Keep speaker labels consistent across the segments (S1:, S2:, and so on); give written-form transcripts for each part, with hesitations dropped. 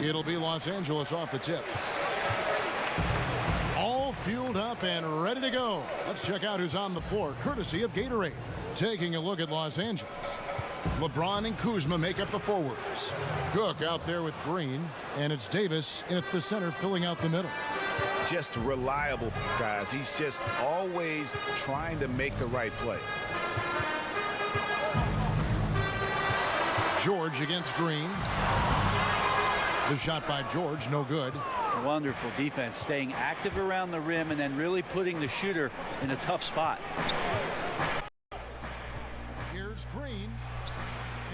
S1: It'll be Los Angeles off the tip. All fueled up and ready to go. Let's check out who's on the floor, courtesy of Gatorade. Taking a look at Los Angeles. LeBron and Kuzma make up the forwards. Cook out there with Green, and it's Davis at the center filling out the middle.
S2: Just reliable, guys. He's just always trying to make the right play.
S1: George against Green. The shot by George, no good.
S3: Wonderful defense, staying active around the rim and then really putting the shooter in a tough spot.
S1: Here's Green,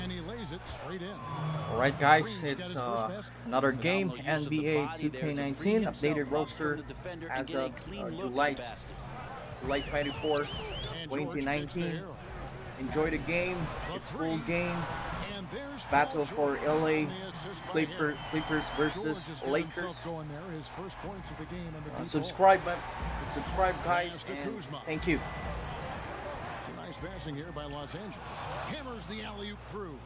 S1: and he lays it straight in.
S4: All right, guys, it's another game, NBA 2K19, updated roster as of July 24, 2019. Enjoy the game. It's full game. Battle for LA Clippers versus Lakers. Subscribe, guys, and thank you.
S1: Nice passing here by Los Angeles. Hammers the alley-oop through.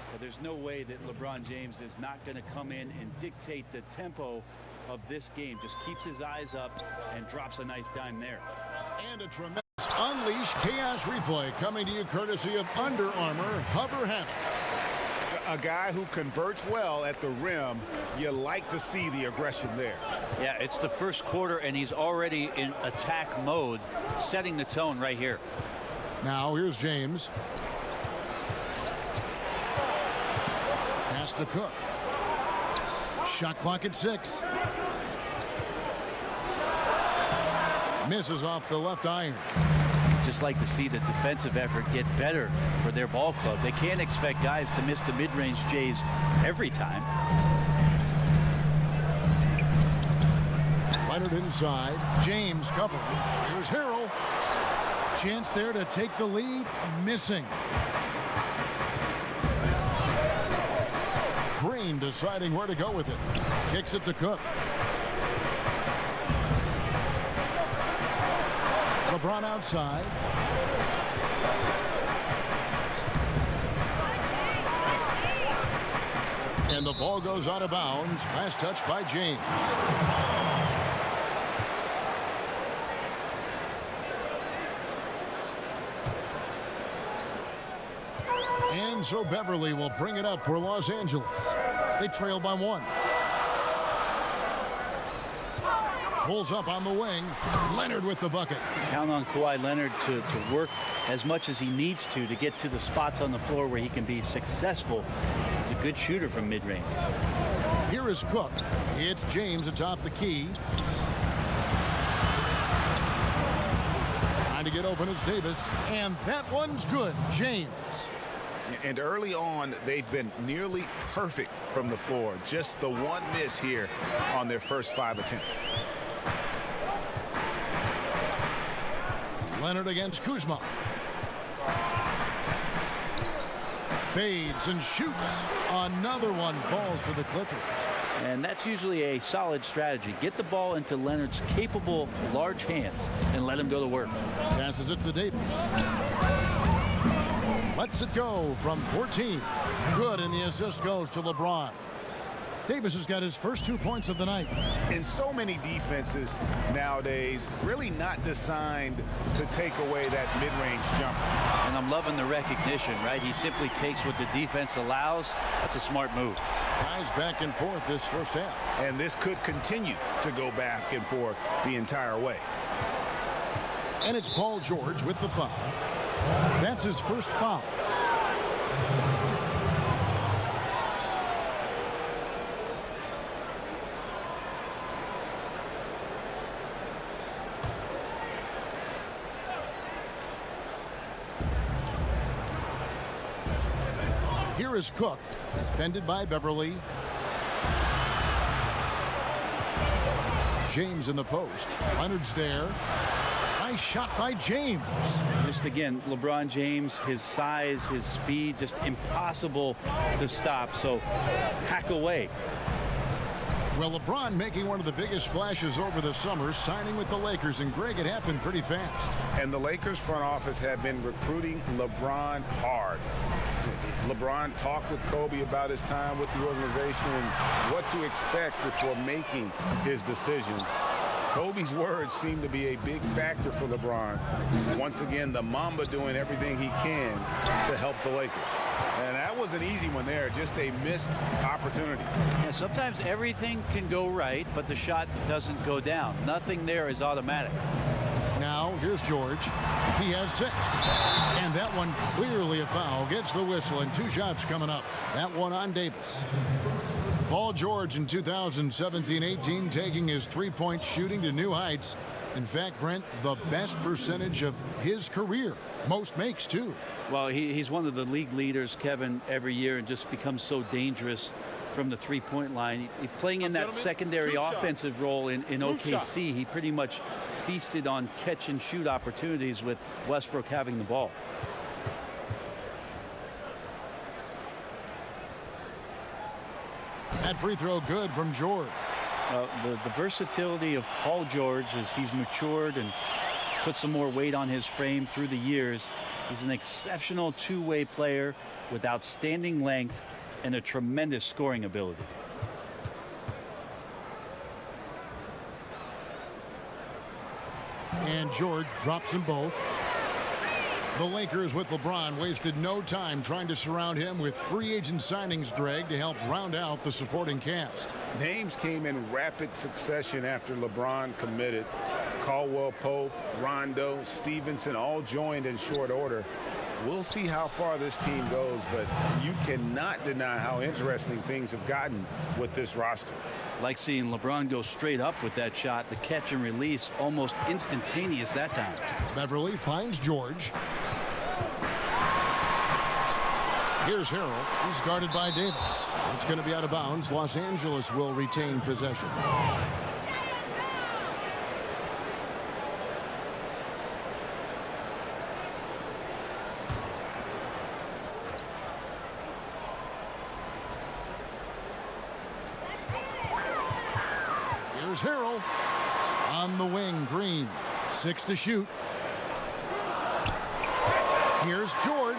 S3: Well, there's no way that LeBron James is not going to come in and dictate the tempo of this game. Just keeps his eyes up and drops a nice dime there.
S1: And a tremendous Unleash Chaos replay coming to you courtesy of Under Armour Hover Hammock.
S2: A guy who converts well at the rim. You like to see the aggression there.
S3: Yeah, it's the first quarter, and he's already in attack mode, setting the tone right here.
S1: Now here's James. Pass to Cook. Shot clock at 6. Misses off the left iron.
S3: Just like to see the defensive effort get better for their ball club. They can't expect guys to miss the mid-range Jays every time.
S1: Leonard inside. James covering. Here's Harrell. Chance there to take the lead. Missing. Green deciding where to go with it. Kicks it to Cook. LeBron outside. And the ball goes out of bounds. Last touch by James. And so Beverly will bring it up for Los Angeles. They trail by 1. Pulls up on the wing. Leonard with the bucket.
S3: Count on Kawhi Leonard to work as much as he needs to get to the spots on the floor where he can be successful. He's a good shooter from mid-range.
S1: Here is Cook. It's James atop the key. Trying to get open is Davis. And that one's good. James.
S2: And early on, they've been nearly perfect from the floor. Just the one miss here on their first 5 attempts.
S1: Leonard against Kuzma. Fades and shoots. Another one falls for the Clippers.
S3: And that's usually a solid strategy. Get the ball into Leonard's capable, large hands and let him go to work.
S1: Passes it to Davis. Lets it go from 14. Good, and the assist goes to LeBron. Davis has got his first 2 points of the night.
S2: In so many defenses nowadays, really not designed to take away that mid-range jumper.
S3: And I'm loving the recognition, right? He simply takes what the defense allows. That's a smart move.
S1: Guys back and forth this first half.
S2: And this could continue to go back and forth the entire way.
S1: And it's Paul George with the foul. That's his first foul. Here is Cook, defended by Beverly. James in the post. Leonard's there. Nice shot by James.
S3: Just again, LeBron James, his size, his speed, just impossible to stop. So hack away.
S1: Well, LeBron making one of the biggest splashes over the summer, signing with the Lakers. And Greg, it happened pretty fast.
S2: And the Lakers front office have been recruiting LeBron hard. LeBron talked with Kobe about his time with the organization and what to expect before making his decision. Kobe's words seem to be a big factor for LeBron. Once again, the Mamba doing everything he can to help the Lakers. And that was an easy one there, just a missed opportunity.
S3: Yeah, sometimes everything can go right, but the shot doesn't go down. Nothing there is automatic.
S1: Now, here's George. He has 6. And that one clearly a foul. Gets the whistle, and 2 shots coming up. That one on Davis. Paul George in 2017-18 taking his three-point shooting to new heights. In fact, Brent, the best percentage of his career. Most makes, too.
S3: Well, he's one of the league leaders, Kevin, every year, and just becomes so dangerous from the three-point line. Playing in that secondary offensive role in OKC, he pretty much feasted on catch-and-shoot opportunities with Westbrook having the ball.
S1: That free throw good from George.
S3: The versatility of Paul George as he's matured and put some more weight on his frame through the years. He's an exceptional two-way player with outstanding length and a tremendous scoring ability.
S1: And George drops them both. The Lakers with LeBron wasted no time trying to surround him with free agent signings, Greg, to help round out the supporting cast.
S2: Names came in rapid succession after LeBron committed. Caldwell Pope, Rondo, Stevenson all joined in short order. We'll see how far this team goes, but you cannot deny how interesting things have gotten with this roster.
S3: Like seeing LeBron go straight up with that shot, the catch and release almost instantaneous that time.
S1: Beverly finds George. Here's Harrell. He's guarded by Davis. It's going to be out of bounds. Los Angeles will retain possession. Here's Harrell. On the wing, Green. 6 to shoot. Here's George.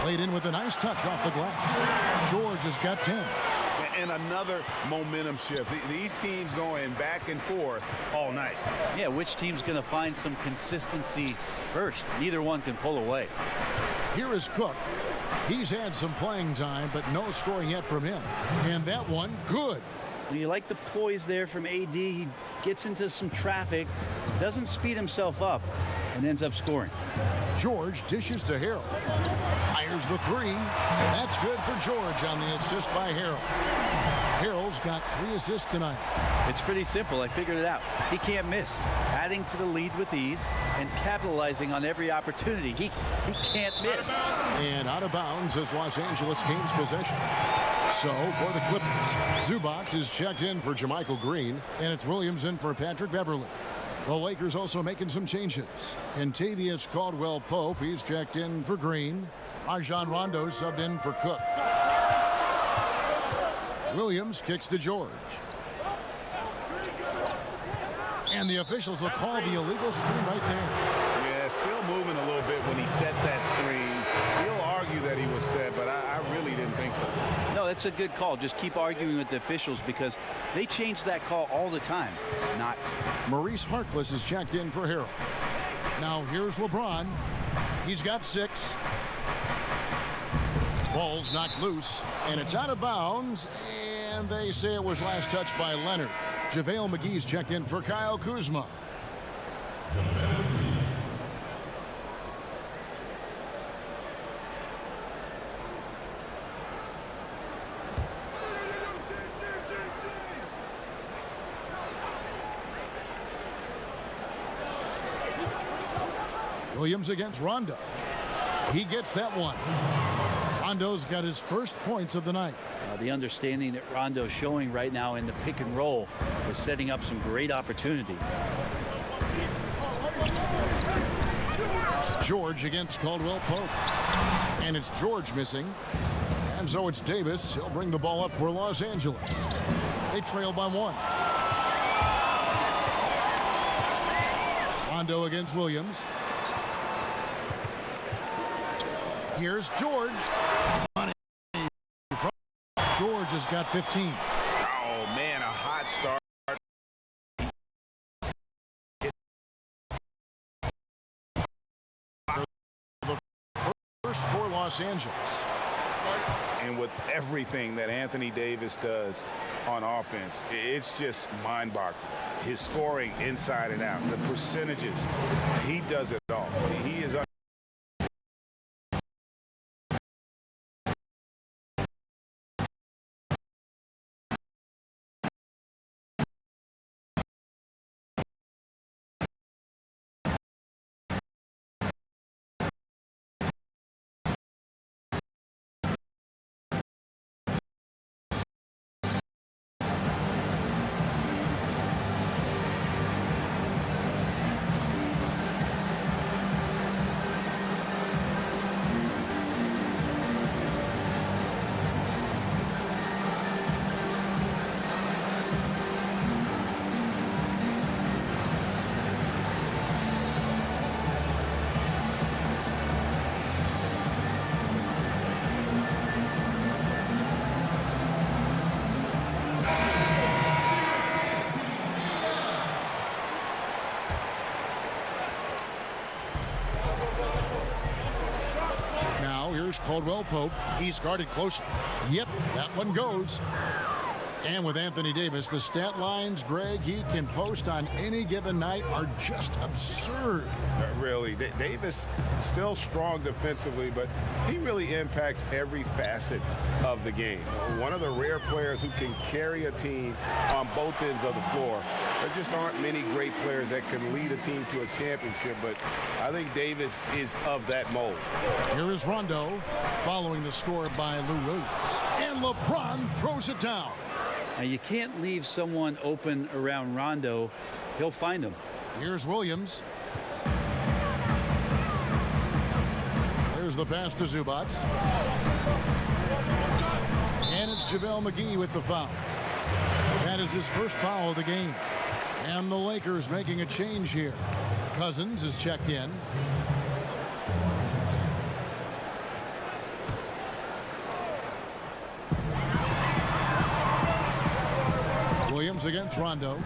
S1: Played in with a nice touch off the glass. George has got 10.
S2: And another momentum shift. These teams going back and forth all night.
S3: Yeah, which team's going to find some consistency first? Neither one can pull away.
S1: Here is Cook. He's had some playing time, but no scoring yet from him. And that one, good.
S3: You like the poise there from AD. He gets into some traffic, doesn't speed himself up, and ends up scoring.
S1: George dishes to Harrell. Fires the 3. That's good for George on the assist by Harrell. Harrell's got 3 assists tonight.
S3: It's pretty simple. I figured it out. He can't miss. Adding to the lead with ease and capitalizing on every opportunity. He can't miss.
S1: And out of bounds as Los Angeles gains possession. So for the Clippers, Zubac is checked in for Jermichael Green, and it's Williams in for Patrick Beverly. The Lakers also making some changes. Kentavious Caldwell-Pope, he's checked in for Green. Rajon Rondo subbed in for Cook. Williams kicks to George. And the officials will call the illegal screen right there.
S2: Yeah, still moving a little bit when he set that screen. He'll argue that he was set, but I really didn't think so.
S3: No, that's a good call. Just keep arguing with the officials because they change that call all the time. Not.
S1: Maurice Harkless is checked in for Harrell. Now here's LeBron. He's got 6. Ball's knocked loose, and it's out of bounds, and they say it was last touched by Leonard. JaVale McGee's checked in for Kyle Kuzma. Williams against Rondo. He gets that one. Rondo's got his first points of the night.
S3: The understanding that Rondo's showing right now in the pick and roll is setting up some great opportunity.
S1: George against Caldwell-Pope. And it's George missing. And so it's Davis. He'll bring the ball up for Los Angeles. They trail by 1. Rondo against Williams. Here's George. On George has got 15.
S2: Oh, man, a hot start.
S1: First for Los Angeles.
S2: And with everything that Anthony Davis does on offense, it's just mind-boggling. His scoring inside and out, the percentages, he does it all. He is
S1: Here's Caldwell Pope. He's guarded close. Yep, that one goes. And with Anthony Davis, the stat lines, Greg, he can post on any given night are just absurd.
S2: Really, Davis still strong defensively, but he really impacts every facet of the game. One of the rare players who can carry a team on both ends of the floor. There just aren't many great players that can lead a team to a championship, but I think Davis is of that mold.
S1: Here is Rondo following the score by Lou Williams. And LeBron throws it down.
S3: Now, you can't leave someone open around Rondo. He'll find them.
S1: Here's Williams. There's the pass to Zubac. And it's JaVale McGee with the foul. That is his first foul of the game. And the Lakers making a change here. Cousins is checked in. Williams against Rondo.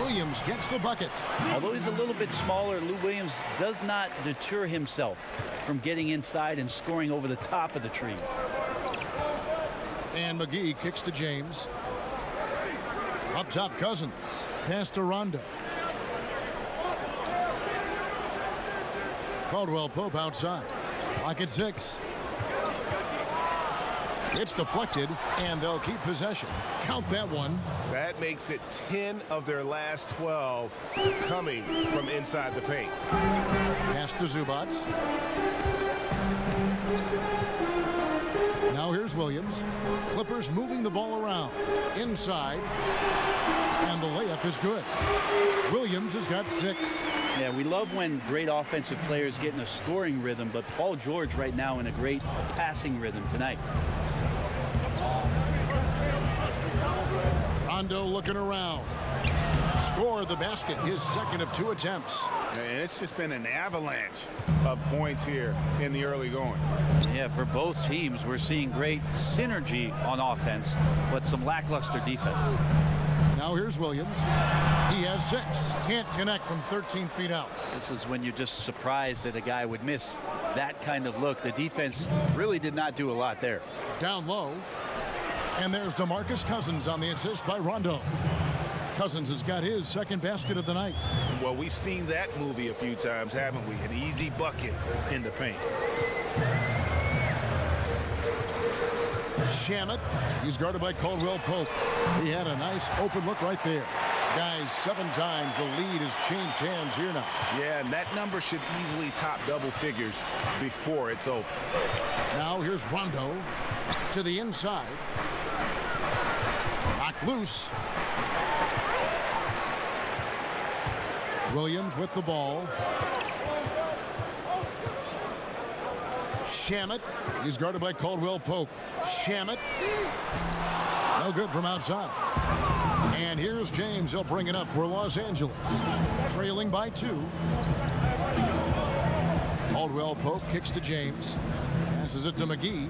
S1: Williams gets the bucket.
S3: Although he's a little bit smaller, Lou Williams does not deter himself from getting inside and scoring over the top of the trees.
S1: And McGee kicks to James. Up top, Cousins. Pass to Rondo. Caldwell Pope outside. Clock at 6. It's deflected, and they'll keep possession. Count that one.
S2: That makes it 10 of their last 12 coming from inside the paint.
S1: Pass to Zubac. Now here's Williams. Clippers moving the ball around. Inside. And the layup is good. Williams has got 6.
S3: Yeah, we love when great offensive players get in a scoring rhythm, but Paul George right now in a great passing rhythm tonight.
S1: Rondo looking around. Score the basket, his second of 2 attempts.
S2: And it's just been an avalanche of points here in the early going.
S3: Yeah, for both teams, we're seeing great synergy on offense, but some lackluster defense.
S1: Now here's Williams. He has 6. Can't connect from 13 feet out.
S3: This is when you're just surprised that a guy would miss that kind of look. The defense really did not do a lot there.
S1: Down low. And there's DeMarcus Cousins on the assist by Rondo. Cousins has got his second basket of the night.
S2: Well, we've seen that movie a few times, haven't we? An easy bucket in the paint.
S1: Shamet, he's guarded by Caldwell Pope. He had a nice open look right there. Guys, 7 times the lead has changed hands here now.
S2: Yeah, and that number should easily top double figures before it's over.
S1: Now here's Rondo to the inside. Knocked loose. Williams with the ball. Shamet, he's guarded by Caldwell Pope. Shamet, no good from outside. And here's James. He'll bring it up for Los Angeles. Trailing by 2. Caldwell Pope kicks to James. Passes it to McGee.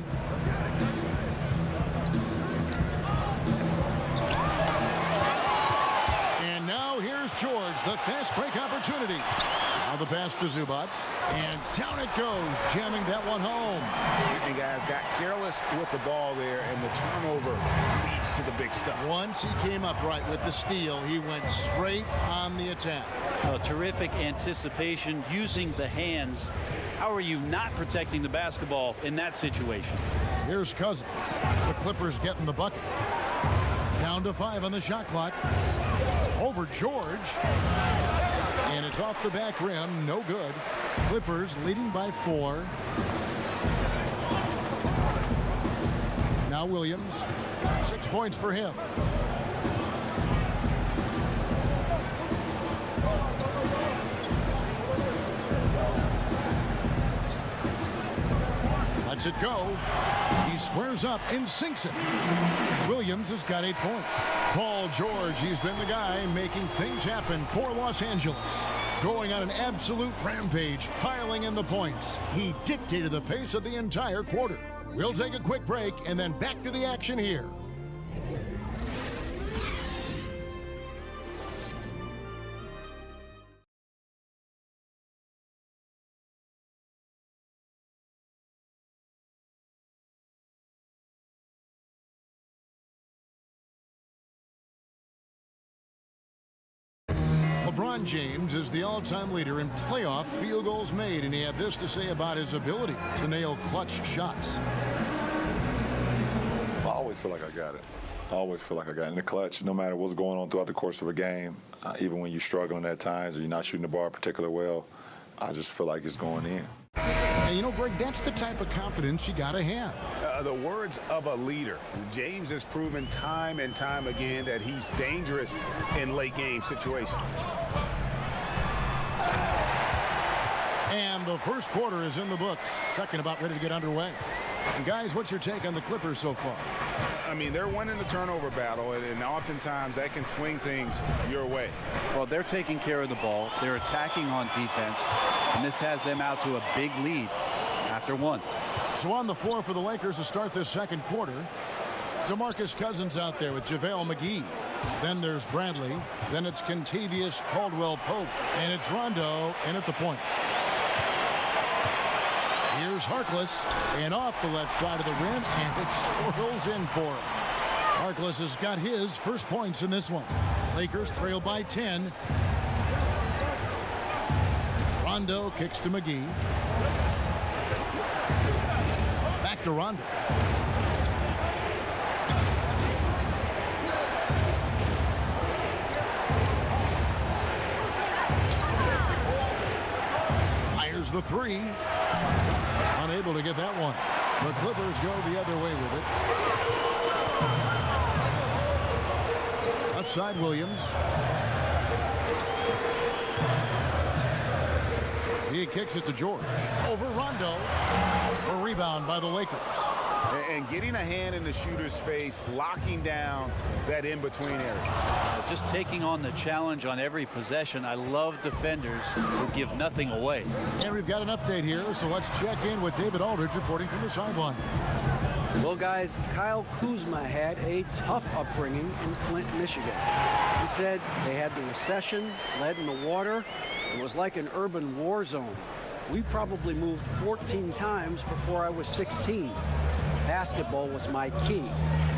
S1: And now here's George, the fast break opportunity. Now the pass to Zubac, and down it goes, jamming that one home.
S2: And guys got careless with the ball there, and the turnover leads to the big stuff.
S1: Once he came up right with the steal, he went straight on the attack.
S3: Oh, terrific anticipation using the hands. How are you not protecting the basketball in that situation?
S1: Here's Cousins. The Clippers getting the bucket. Down to 5 on the shot clock. Over George. And it's off the back rim. No good. Clippers leading by 4. Now Williams. 6 points for him. Lets it go. He squares up and sinks it. Williams has got 8 points. Paul George, he's been the guy making things happen for Los Angeles. Going on an absolute rampage, piling in the points. He dictated the pace of the entire quarter. We'll take a quick break and then back to the action here. LeBron James is the all-time leader in playoff field goals made, and he had this to say about his ability to nail clutch shots.
S5: I always feel like I got it. I always feel like I got it in the clutch, no matter what's going on throughout the course of a game. Even when you're struggling at times or you're not shooting the ball particularly well, I just feel like it's going in.
S1: And you know, Greg, that's the type of confidence you got to have.
S2: The words of a leader. James has proven time and time again that he's dangerous in late game situations.
S1: And the first quarter is in the books. Second about ready to get underway. And guys, what's your take on the Clippers so far?
S2: I mean, they're winning the turnover battle, and oftentimes that can swing things your way.
S3: Well, they're taking care of the ball. They're attacking on defense, and this has them out to a big lead after 1.
S1: So on the floor for the Lakers to start this second quarter, DeMarcus Cousins out there with JaVale McGee. Then there's Bradley. Then it's Kentavious Caldwell-Pope. And it's Rondo in at the point. Here's Harkless, and off the left side of the rim, and it swirls in for him. Harkless has got his first points in this one. Lakers trail by 10. Rondo kicks to McGee. Back to Rondo. Fires the 3. Unable to get that one. The Clippers go the other way with it. Left side, Williams. He kicks it to George. Over Rondo. A rebound by the Lakers.
S2: And getting a hand in the shooter's face, locking down that in-between area.
S3: Just taking on the challenge on every possession. I love defenders who give nothing away.
S1: And we've got an update here, so let's check in with David Aldridge reporting from the sideline.
S6: Well, guys, Kyle Kuzma had a tough upbringing in Flint, Michigan. He said they had the recession, lead in the water. It was like an urban war zone. We probably moved 14 times before I was 16. Basketball was my key.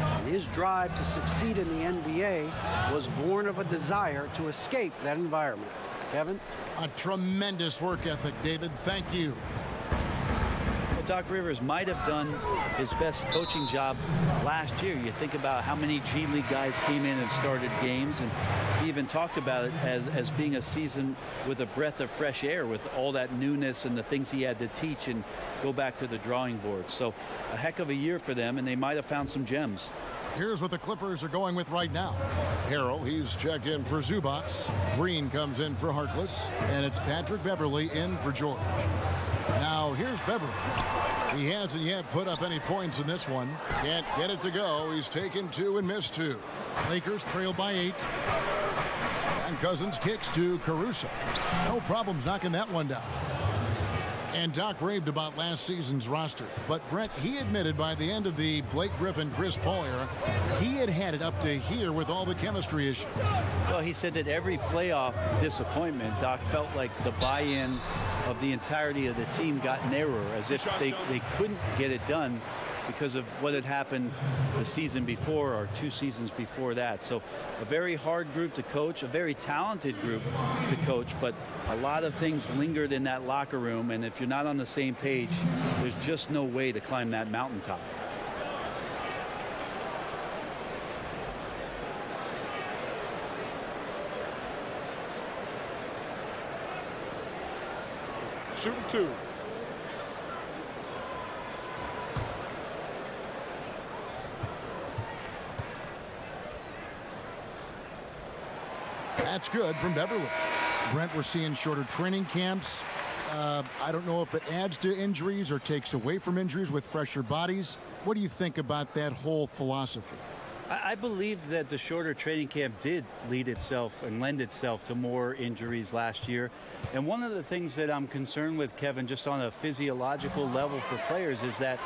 S6: And his drive to succeed in the NBA was born of a desire to escape that environment. Kevin?
S1: A tremendous work ethic, David. Thank you.
S3: Well, Doc Rivers might have done his best coaching job last year. You think about how many G League guys came in and started games, and he even talked about it as being a season with a breath of fresh air with all that newness and the things he had to teach and go back to the drawing board. So a heck of a year for them, and they might have found some gems.
S1: Here's what the Clippers are going with right now. Harrell, he's checked in for Zubac. Green comes in for Harkless. And it's Patrick Beverley in for George. Now, here's Beverley. He hasn't yet put up any points in this one. Can't get it to go. He's taken 2 and missed 2. Lakers trail by 8. And Cousins kicks to Caruso. No problems knocking that one down. And Doc raved about last season's roster. But, Brent, he admitted by the end of the Blake Griffin-Chris Paul era, he had it up to here with all the chemistry issues.
S3: Well, he said that every playoff disappointment, Doc felt like the buy-in of the entirety of the team got narrower, as if they couldn't get it done because of what had happened the season before or 2 seasons before that. So a very hard group to coach, a very talented group to coach, but a lot of things lingered in that locker room, and if you're not on the same page, there's just no way to climb that mountaintop.
S7: Shooting 2.
S1: That's good from Beverly. Brent, we're seeing shorter training camps. I don't know if it adds to injuries or takes away from injuries with fresher bodies. What do you think about that whole philosophy?
S3: I believe that the shorter training camp did lead itself and lend itself to more injuries last year. And one of the things that I'm concerned with, Kevin, just on a physiological level for players, is that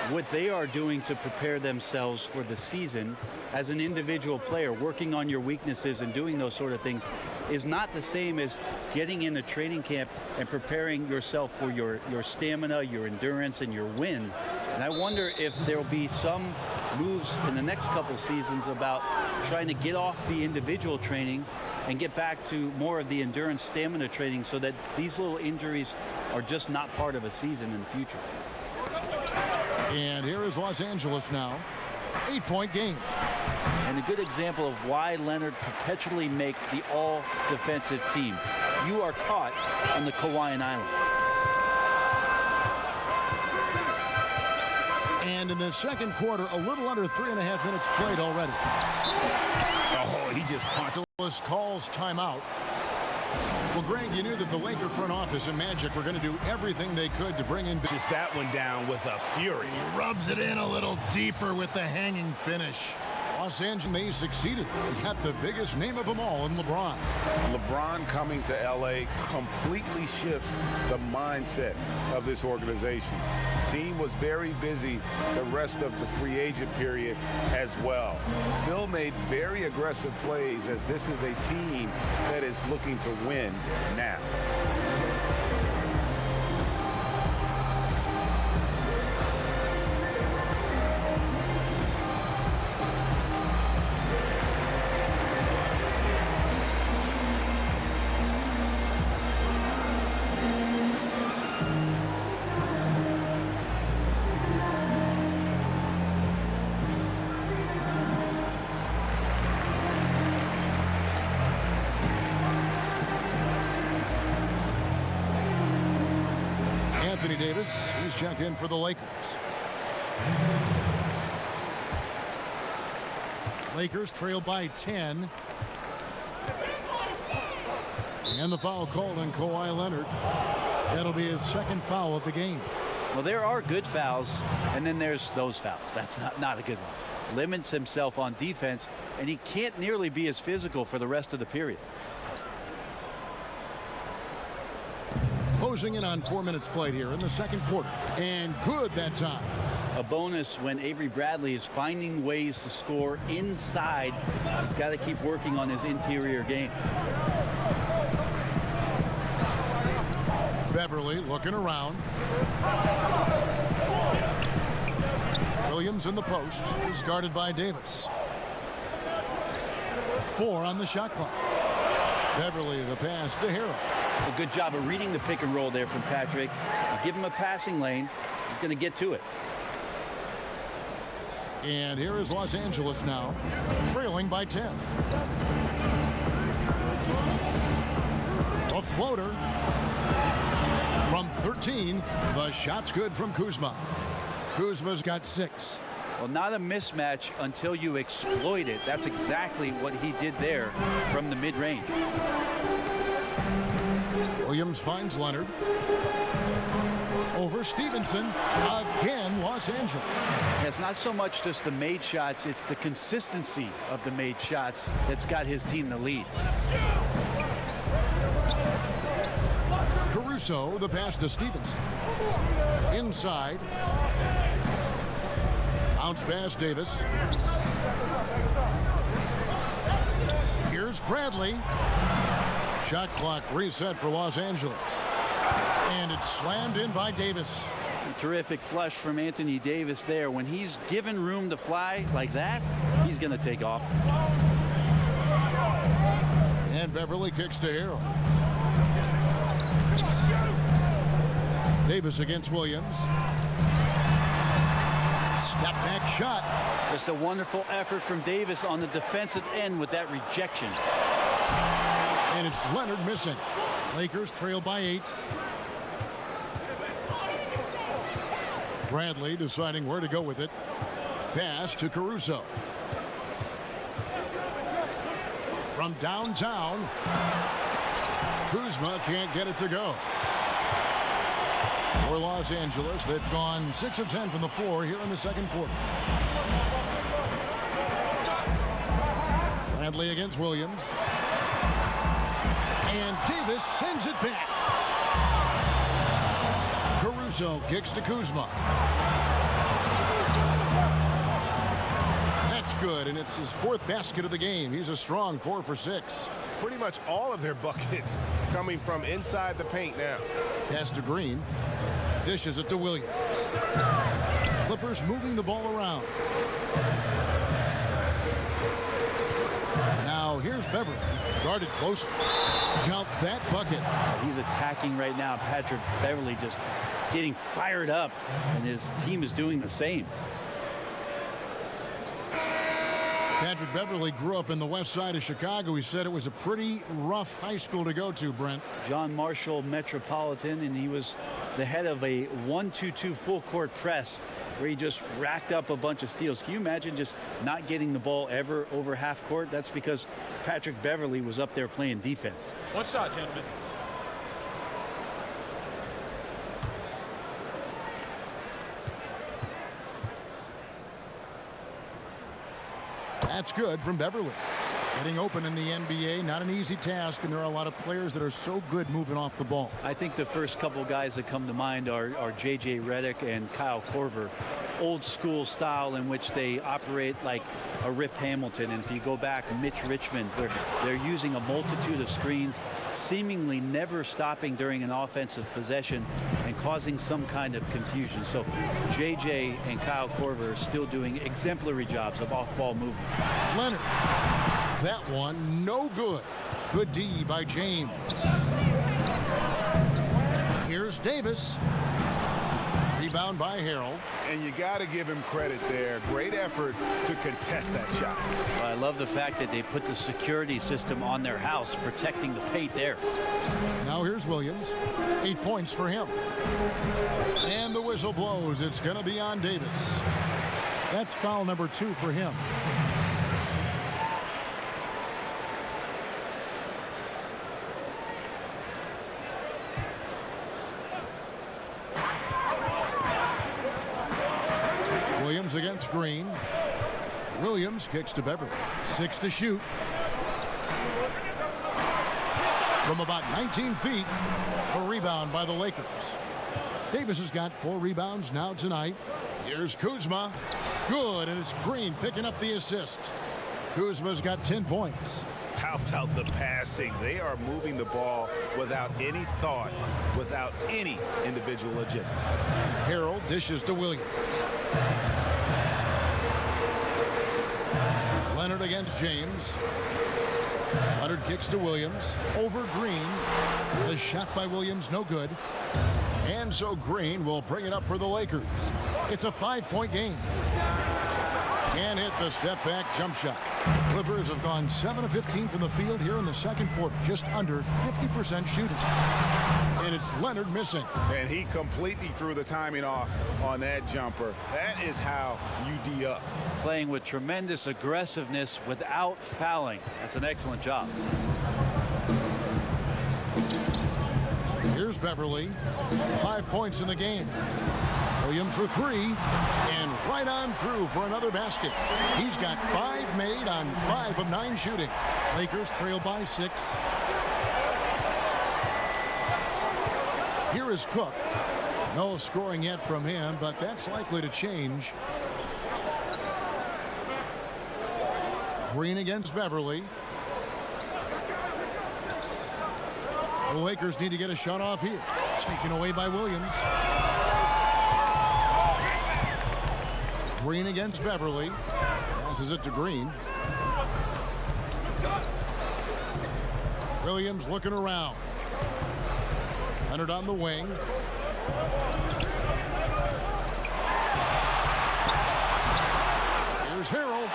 S3: what they are doing to prepare themselves for the season as an individual player, working on your weaknesses and doing those sort of things, is not the same as getting in a training camp and preparing yourself for your stamina, your endurance, and your wind. And I wonder if there will be some moves in the next couple seasons about trying to get off the individual training and get back to more of the endurance stamina training so that these little injuries are just not part of a season in the future.
S1: And here is Los Angeles now. 8-point game.
S3: And a good example of why Leonard perpetually makes the all-defensive team. You are caught on the Hawaiian Islands.
S1: And in the second quarter, a little under 3.5 minutes played already.
S2: Oh, he just punched.
S1: Calls timeout. Well, Greg, you knew that the Laker front office and Magic were going to do everything they could to bring in.
S2: Just that one down with a fury.
S1: He rubs it in a little deeper with the hanging finish. Los Angeles, they succeeded. They got the biggest name of them all in LeBron.
S2: LeBron coming to LA completely shifts the mindset of this organization. Team was very busy the rest of the free agent period as well. Still made very aggressive plays, as this is a team that is looking to win now.
S1: Davis, he's checked in for the Lakers. Lakers trail by 10. And the foul called on Kawhi Leonard. That'll be his second foul of the game.
S3: Well, there are good fouls, and then there's those fouls. That's not a good one. Limits himself on defense, and he can't nearly be as physical for the rest of the period.
S1: Closing in on 4 minutes played here in the second quarter. And good that time.
S3: A bonus when Avery Bradley is finding ways to score inside. He's got to keep working on his interior game.
S1: Beverly looking around. Williams in the post is guarded by Davis. 4 on the shot clock. Beverly the pass to Harrell.
S3: A good job of reading the pick and roll there from Patrick. You give him a passing lane, he's going to get to it.
S1: And here is Los Angeles now, trailing by 10. A floater from 13. The shot's good from Kuzma. Kuzma's got 6.
S3: Well, not a mismatch until you exploit it. That's exactly what he did there from the mid-range.
S1: Williams finds Leonard. Over Stevenson. Again, Los Angeles.
S3: It's not so much just the made shots, it's the consistency of the made shots that's got his team the lead.
S1: Caruso Caruso, the pass to Stevenson. Inside. Bounce pass, Davis. Here's Bradley. Shot clock reset for Los Angeles. And it's slammed in by Davis.
S3: A terrific flush from Anthony Davis there. When he's given room to fly like that, he's going to take off.
S1: And Beverly kicks to Harrell. Davis against Williams. Step back shot.
S3: Just a wonderful effort from Davis on the defensive end with that rejection.
S1: And it's Leonard missing. Lakers trail by 8. Bradley deciding where to go with it. Pass to Caruso. From downtown, Kuzma can't get it to go. For Los Angeles, they've gone 6 of 10 from the floor here in the second quarter. Bradley against Williams. And Davis sends it back. Caruso kicks to Kuzma. That's good, and it's his 4th basket of the game. He's a strong 4 for 6.
S2: Pretty much all of their buckets coming from inside the paint now.
S1: Pass to Green. Dishes it to Williams. Clippers moving the ball around. Now here's Beverly. Guarded closely. Count that bucket.
S3: He's attacking right now. Patrick Beverly just getting fired up, and his team is doing the same.
S1: Patrick Beverly grew up in the west side of Chicago. He said it was a pretty rough high school to go to, Brent.
S3: John Marshall Metropolitan, and he was the head of a 1-2-2 full court press where he just racked up a bunch of steals. Can you imagine just not getting the ball ever over half court? That's because Patrick Beverly was up there playing defense.
S7: One shot, gentlemen.
S1: That's good from Beverly. Getting open in the NBA, not an easy task, and there are a lot of players that are so good moving off the ball.
S3: I think the first couple guys that come to mind are J.J. Redick and Kyle Korver. Old school style in which they operate like a Rip Hamilton. And if you go back, Mitch Richmond, where they're using a multitude of screens, seemingly never stopping during an offensive possession and causing some kind of confusion. So J.J. and Kyle Korver are still doing exemplary jobs of off-ball movement.
S1: Leonard. That one, no good. Good D by James. Here's Davis. Rebound by Harrell.
S2: And you got to give him credit there. Great effort to contest that shot.
S3: Well, I love the fact that they put the security system on their house, protecting the paint there.
S1: Now here's Williams. 8 points for him. And the whistle blows. It's going to be on Davis. That's foul number 2 for him. Williams against Green. Williams kicks to Beverly. 6 to shoot. From about 19 feet, a rebound by the Lakers. Davis has got 4 rebounds now tonight. Here's Kuzma. Good, and it's Green picking up the assist. Kuzma's got 10 points.
S2: How about the passing? They are moving the ball without any thought, without any individual agenda.
S1: Harrell dishes to Williams. Leonard against James. Leonard kicks to Williams. Over Green. The shot by Williams, no good. And so Green will bring it up for the Lakers. It's a 5-point game. And hit the step back jump shot. Clippers have gone 7 of 15 from the field here in the second quarter. Just under 50% shooting. And it's Leonard missing.
S2: And he completely threw the timing off on that jumper. That is how you D up.
S3: Playing with tremendous aggressiveness without fouling. That's an excellent job.
S1: Here's Beverly. 5 points in the game. Williams for 3, and right on through for another basket. He's got 5 made on 5 of 9 shooting. Lakers trail by 6. Here is Cook. No scoring yet from him, but that's likely to change. Green against Beverly. The Lakers need to get a shot off here. Taken away by Williams. Green against Beverly. Passes it to Green. Williams looking around. Leonard on the wing. Here's Harrell.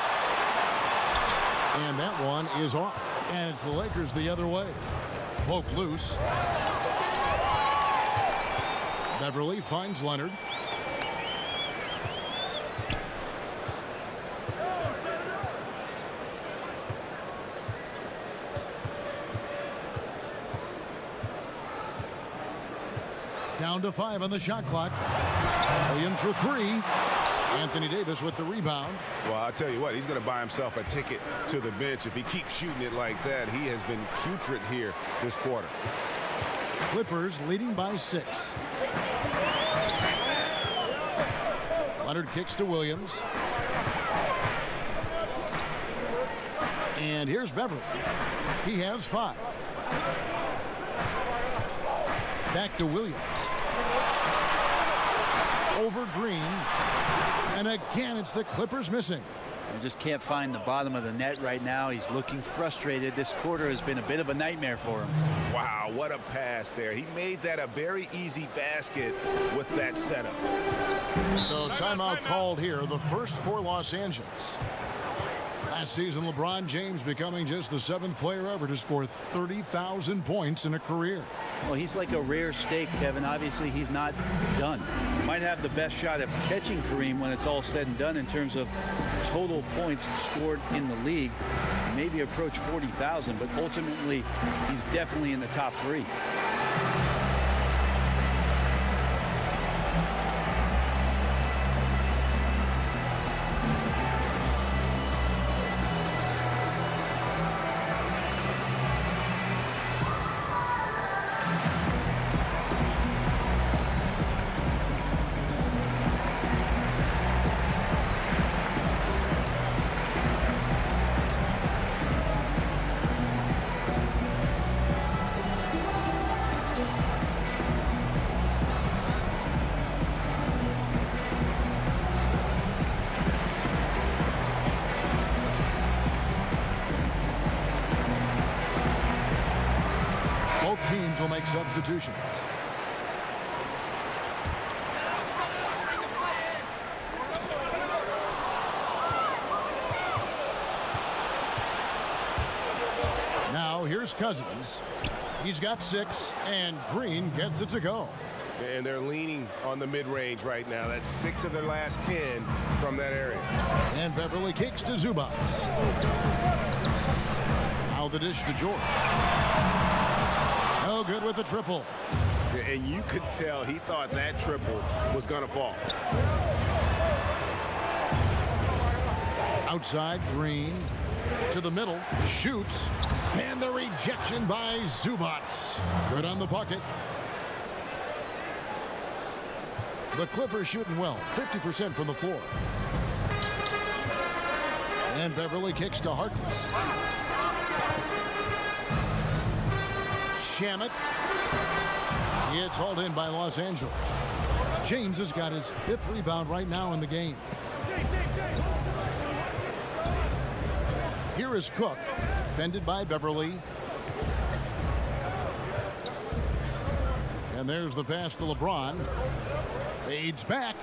S1: And that one is off. And it's the Lakers the other way. Poke loose. Beverly finds Leonard. Down to 5 on the shot clock. Williams for 3. Anthony Davis with the rebound.
S2: Well, I'll tell you what, he's going to buy himself a ticket to the bench. If he keeps shooting it like that, he has been putrid here this quarter.
S1: Clippers leading by 6. Leonard kicks to Williams. And here's Beverly. He has 5. Back to Williams. Over Green. And again, it's the Clippers missing.
S3: He just can't find the bottom of the net right now. He's looking frustrated. This quarter has been a bit of a nightmare for him.
S2: Wow, what a pass there. He made that a very easy basket with that setup.
S1: So timeout called here, the first for Los Angeles. Last season, LeBron James becoming just the 7th player ever to score 30,000 points in a career.
S3: Well, he's like a rare steak, Kevin. Obviously, he's not done. Might have the best shot at catching Kareem when it's all said and done in terms of total points scored in the league. Maybe approach 40,000, but ultimately, he's definitely in the top 3.
S1: Teams will make substitutions. Now here's Cousins. He's got 6, and Green gets it to go.
S2: And they're leaning on the mid-range right now. That's 6 of their last 10 from that area.
S1: And Beverly kicks to Zubac. Now the dish to George. No good with the triple.
S2: And you could tell he thought that triple was going to fall.
S1: Outside, Green to the middle, shoots, and the rejection by Zubac. Good on the bucket. The Clippers shooting well, 50% from the floor. And Beverly kicks to Harkless. Shamet. It's hauled in by Los Angeles. James has got his 5th rebound right now in the game. Here is Cook, defended by Beverly. And there's the pass to LeBron. Fades back.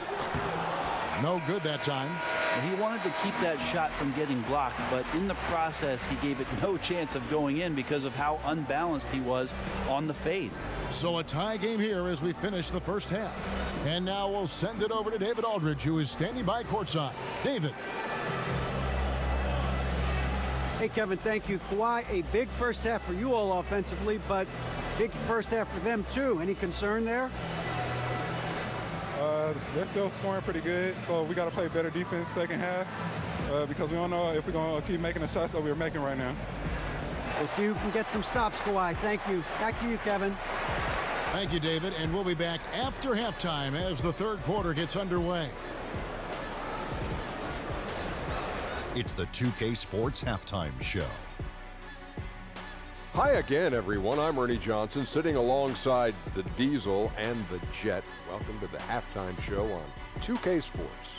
S1: No good that time.
S3: And he wanted to keep that shot from getting blocked, but in the process, he gave it no chance of going in because of how unbalanced he was on the fade.
S1: So a tie game here as we finish the first half. And now we'll send it over to David Aldridge, who is standing by courtside. David.
S6: Hey, Kevin, thank you. Kawhi, a big first half for you all offensively, but big first half for them, too. Any concern there?
S7: They're still scoring pretty good, so we got to play better defense second half because we don't know if we're going to keep making the shots that we're making right now.
S6: We'll see who can get some stops, Kawhi. Thank you. Back to you, Kevin.
S1: Thank you, David, and we'll be back after halftime as the third quarter gets underway.
S8: It's the 2K Sports Halftime Show.
S9: Hi again, everyone. I'm Ernie Johnson, sitting alongside the Diesel and the Jet. Welcome to the halftime show on 2K Sports.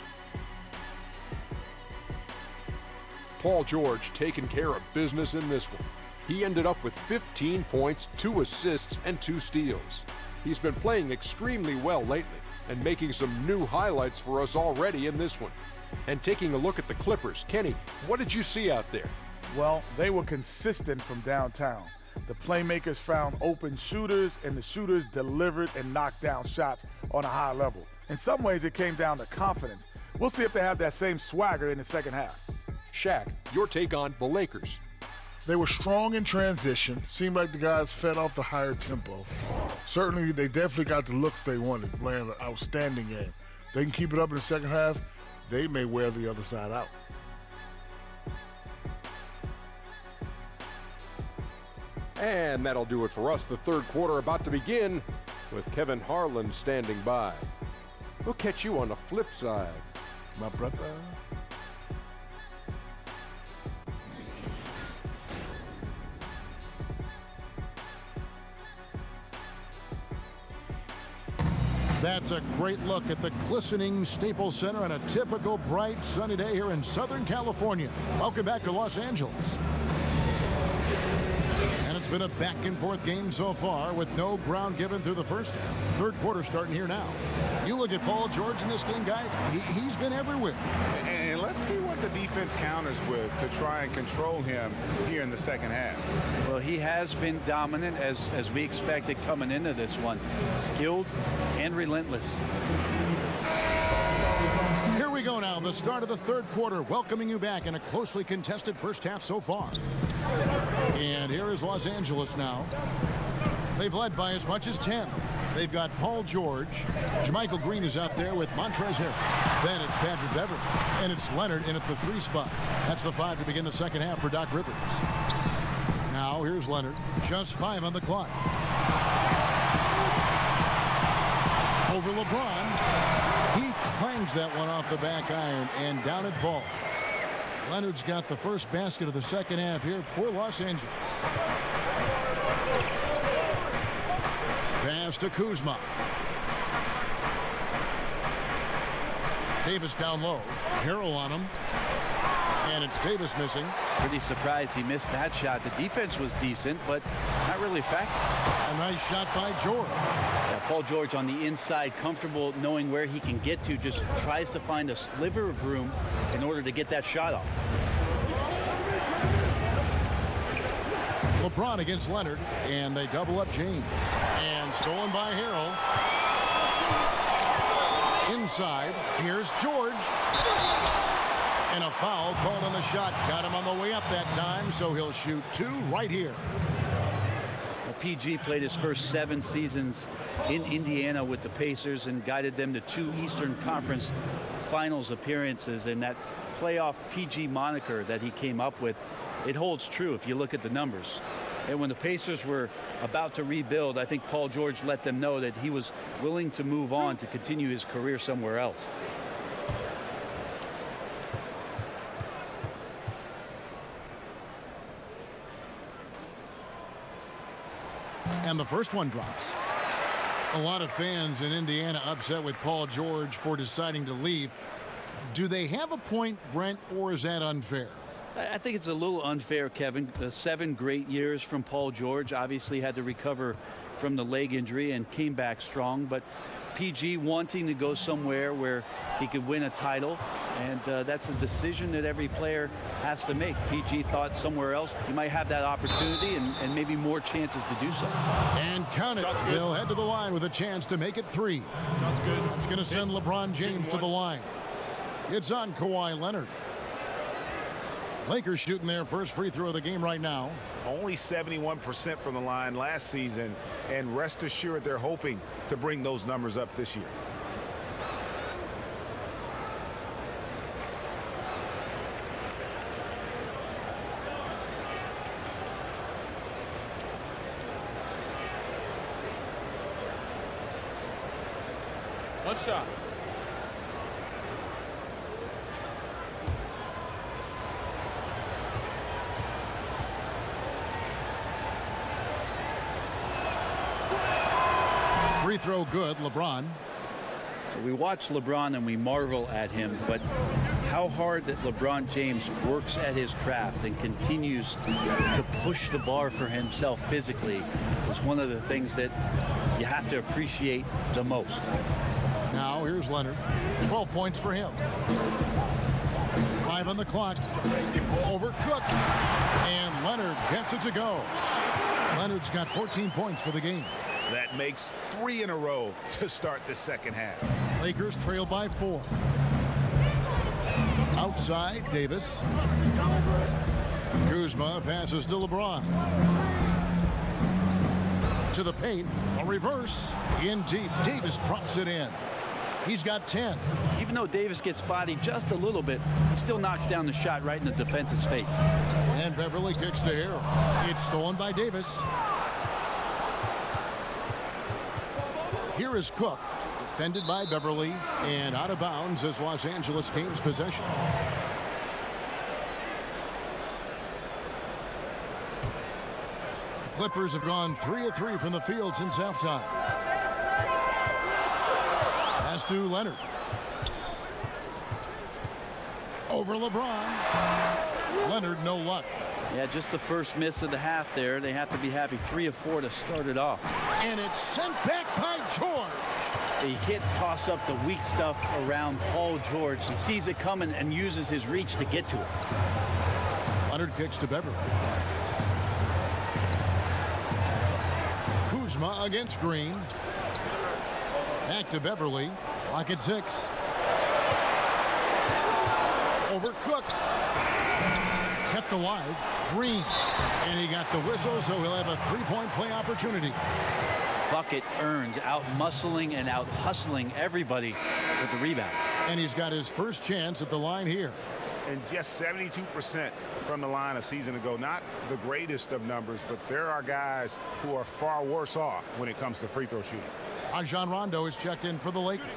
S9: Paul George taking care of business in this one. He ended up with 15 points, 2 assists, and 2 steals. He's been playing extremely well lately and making some new highlights for us already in this one. And taking a look at the Clippers, Kenny, what did you see out there?
S10: Well, they were consistent from downtown. The playmakers found open shooters, and the shooters delivered and knocked down shots on a high level. In some ways, it came down to confidence. We'll see if they have that same swagger in the second half.
S9: Shaq, your take on the Lakers.
S11: They were strong in transition. Seemed like the guys fed off the higher tempo. Certainly, they definitely got the looks they wanted, playing an outstanding game. They can keep it up in the second half, they may wear the other side out.
S9: And that'll do it for us. The third quarter about to begin with Kevin Harlan standing by. We'll catch you on the flip side,
S11: my brother.
S1: That's a great look at the glistening Staples Center on a typical bright sunny day here in Southern California. Welcome back to Los Angeles. And it's been a back-and-forth game so far with no ground given through the first half. Third quarter starting here now. You look at Paul George in this game, guys, he's been everywhere.
S2: And let's see what the defense counters with to try and control him here in the second half.
S3: Well, he has been dominant as we expected coming into this one. Skilled and relentless.
S1: Here we go now, the start of the third quarter, welcoming you back in a closely contested first half so far. And here is Los Angeles now. They've led by as much as 10. They've got Paul George. Jermichael Green is out there with Montrezl Harrell. Then it's Patrick Beverley. And it's Leonard in at the 3 spot. That's the 5 to begin the second half for Doc Rivers. Now here's Leonard. Just 5 on the clock. Over LeBron. He clangs that one off the back iron, and down it falls. Leonard's got the first basket of the second half here for Los Angeles. Pass to Kuzma. Davis down low. Harrell on him. And it's Davis missing.
S3: Pretty surprised he missed that shot. The defense was decent, but not really effective.
S1: A nice shot by George.
S3: Yeah, Paul George on the inside, comfortable knowing where he can get to, just tries to find a sliver of room in order to get that shot off.
S1: LeBron against Leonard, and they double up James. And stolen by Harrell. Inside, here's George. And a foul called on the shot. Got him on the way up that time, so he'll shoot 2 right here.
S3: Well, PG played his first 7 seasons in Indiana with the Pacers and guided them to 2 Eastern Conference Finals appearances. And that playoff PG moniker that he came up with, it holds true if you look at the numbers. And when the Pacers were about to rebuild, I think Paul George let them know that he was willing to move on to continue his career somewhere else.
S1: And the first one drops. A lot of fans in Indiana upset with Paul George for deciding to leave. Do they have a point, Brent, or is that unfair?
S3: I think it's a little unfair, Kevin. 7 great years from Paul George. Obviously had to recover from the leg injury and came back strong. But PG wanting to go somewhere where he could win a title. And that's a decision that every player has to make. PG thought somewhere else he might have that opportunity and maybe more chances to do so.
S1: And count it. They'll head to the line with a chance to make it 3.
S11: That's good.
S1: That's going to send LeBron James to the line. It's on Kawhi Leonard. Lakers shooting their first free throw of the game right now.
S2: Only 71% from the line last season, and rest assured they're hoping to bring those numbers up this year.
S12: One shot.
S1: Free throw good, LeBron.
S3: We watch LeBron and we marvel at him, but how hard that LeBron James works at his craft and continues to push the bar for himself physically is one of the things that you have to appreciate the most.
S1: Now here's Leonard. 12 points for him. 5 on the clock. Over Cook. And Leonard gets it to go. Leonard's got 14 points for the game.
S2: That makes 3 in a row to start the second half.
S1: Lakers trail by 4. Outside, Davis. Kuzma passes to LeBron. To the paint. A reverse. In deep. Davis drops it in. He's got 10.
S3: Even though Davis gets bodied just a little bit, he still knocks down the shot right in the defense's face.
S1: And Beverly kicks to Harrell. It's stolen by Davis. Here is Cook, defended by Beverly, and out of bounds as Los Angeles gains possession. The Clippers have gone 3 of 3 from the field since halftime. Pass to Leonard. Over LeBron. Leonard, no luck.
S3: Yeah, just the first miss of the half there. They have to be happy. 3 of 4 to start it off.
S1: And it's sent back by George.
S3: You can't toss up the weak stuff around Paul George. He sees it coming and uses his reach to get to it.
S1: Leonard kicks to Beverly. Kuzma against Green. Back to Beverly. Clock at 6. Over Cook. Kept alive. Green. And he got the whistle, so he'll have a 3-point play opportunity.
S3: Bucket earned, out-muscling and out-hustling everybody with the rebound.
S1: And he's got his first chance at the line here.
S2: And just 72% from the line a season ago. Not the greatest of numbers, but there are guys who are far worse off when it comes to free throw shooting.
S1: Rajon Rondo is checked in for the Lakers.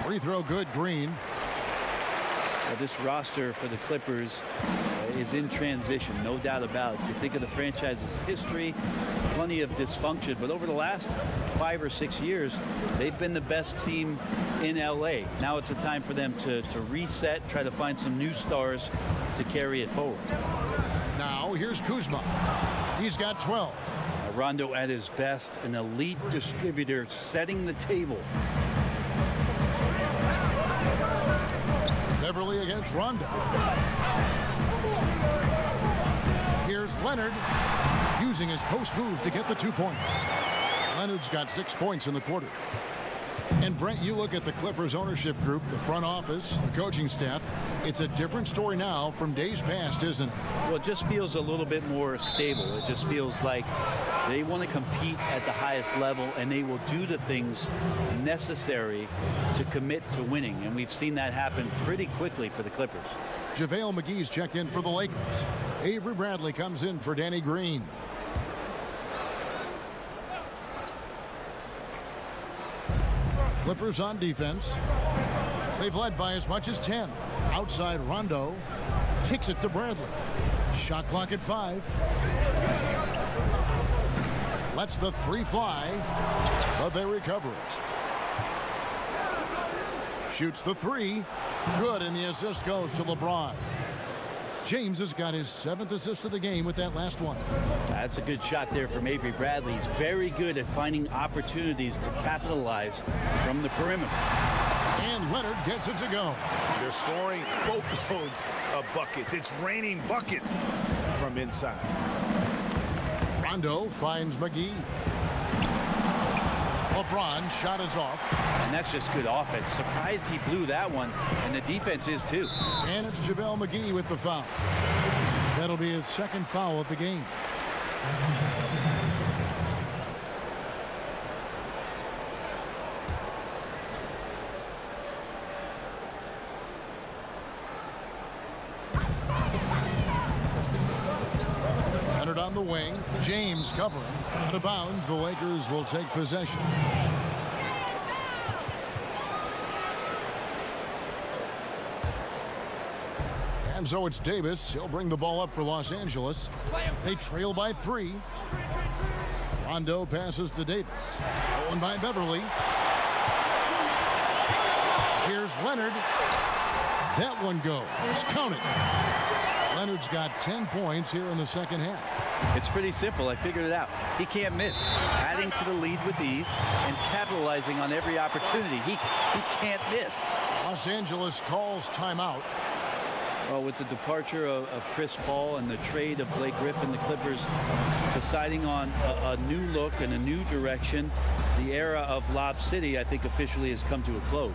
S1: Free throw good, Green.
S3: This roster for the Clippers is in transition, no doubt about it. You think of the franchise's history, plenty of dysfunction, but over the last 5 or 6 years, they've been the best team in LA. Now it's a time for them to reset, try to find some new stars to carry it forward.
S1: Now here's Kuzma. He's got 12.
S3: Rondo at his best, an elite distributor setting the table.
S1: Beverly against Rondo. Here's Leonard using his post move to get the 2 points. Leonard's got 6 points in the quarter. And Brent, you look at the Clippers ownership group, the front office, the coaching staff. It's a different story now from days past, isn't it?
S3: Well, it just feels a little bit more stable. It just feels like they want to compete at the highest level, and they will do the things necessary to commit to winning. And we've seen that happen pretty quickly for the Clippers.
S1: JaVale McGee's checked in for the Lakers. Avery Bradley comes in for Danny Green. Clippers on defense. They've led by as much as 10. Outside Rondo. Kicks it to Bradley. Shot clock at 5. Lets the 3 fly, but they recover it. Shoots the 3. Good, and the assist goes to LeBron. James has got his 7th assist of the game with that last one.
S3: That's a good shot there from Avery Bradley. He's very good at finding opportunities to capitalize from the perimeter.
S1: And Leonard gets it to go.
S2: They're scoring boatloads of buckets. It's raining buckets from inside.
S1: Rondo finds McGee. LeBron shot is off.
S3: And that's just good offense. Surprised he blew that one, and the defense is too.
S1: And it's JaVale McGee with the foul. That'll be his 2nd foul of the game. wing. James covering. Out of bounds, the Lakers will take possession. And so it's Davis. He'll bring the ball up for Los Angeles. They trail by 3. Rondo passes to Davis. Stolen by Beverly. Here's Leonard. That one goes. Count it. Leonard's got 10 points here in the second half.
S3: It's pretty simple. I figured it out. He can't miss. Adding to the lead with ease and capitalizing on every opportunity. He can't miss.
S1: Los Angeles calls timeout.
S3: Well, with the departure of Chris Paul and the trade of Blake Griffin, the Clippers deciding on a new look and a new direction, the era of Lob City, I think, officially has come to a close.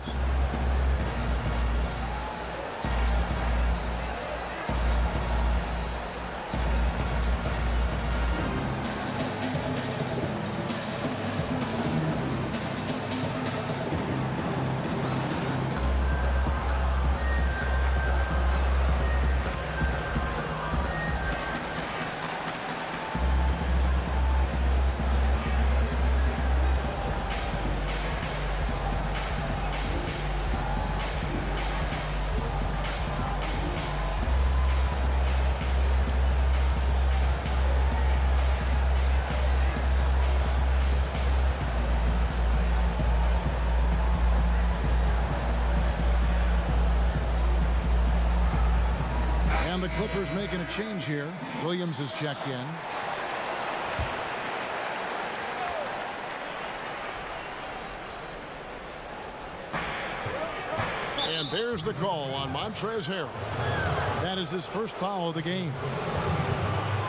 S1: The Clippers making a change here. Williams is checked in. And there's the call on Montrezl Harrell. That is his first foul of the game.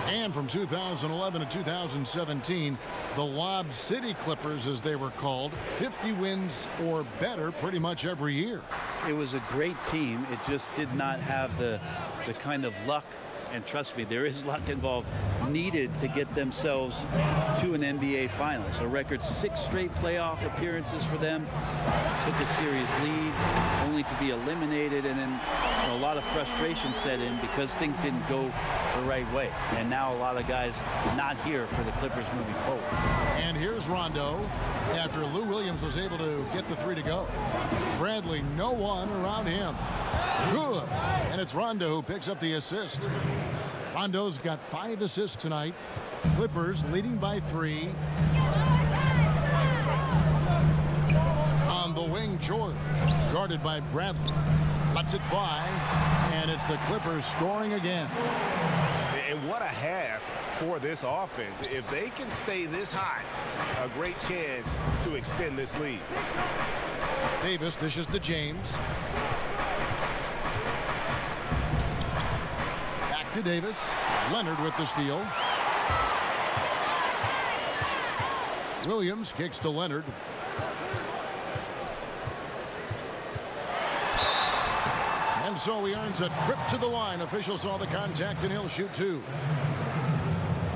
S1: And from 2011 to 2017, the Lob City Clippers, as they were called, 50 wins or better pretty much every year.
S3: It was a great team. It just did not have the kind of luck, and trust me, there is luck involved, needed to get themselves to an NBA Finals. A record 6 straight playoff appearances for them. Took a series lead, only to be eliminated, and then a lot of frustration set in because things didn't go the right way. And now a lot of guys not here for the Clippers moving forward.
S1: And here's Rondo after Lou Williams was able to get the 3 to go. Bradley, no one around him. Good. And it's Rondo who picks up the assist. Rondo's got 5 assists tonight. Clippers leading by 3. On the wing, George, guarded by Bradley. Lets it fly, and it's the Clippers scoring again.
S2: And what a half for this offense. If they can stay this hot, a great chance to extend this lead.
S1: Davis dishes to James. Back to Davis. Leonard with the steal. Williams kicks to Leonard. And so he earns a trip to the line. Officials saw the contact, and he'll shoot 2.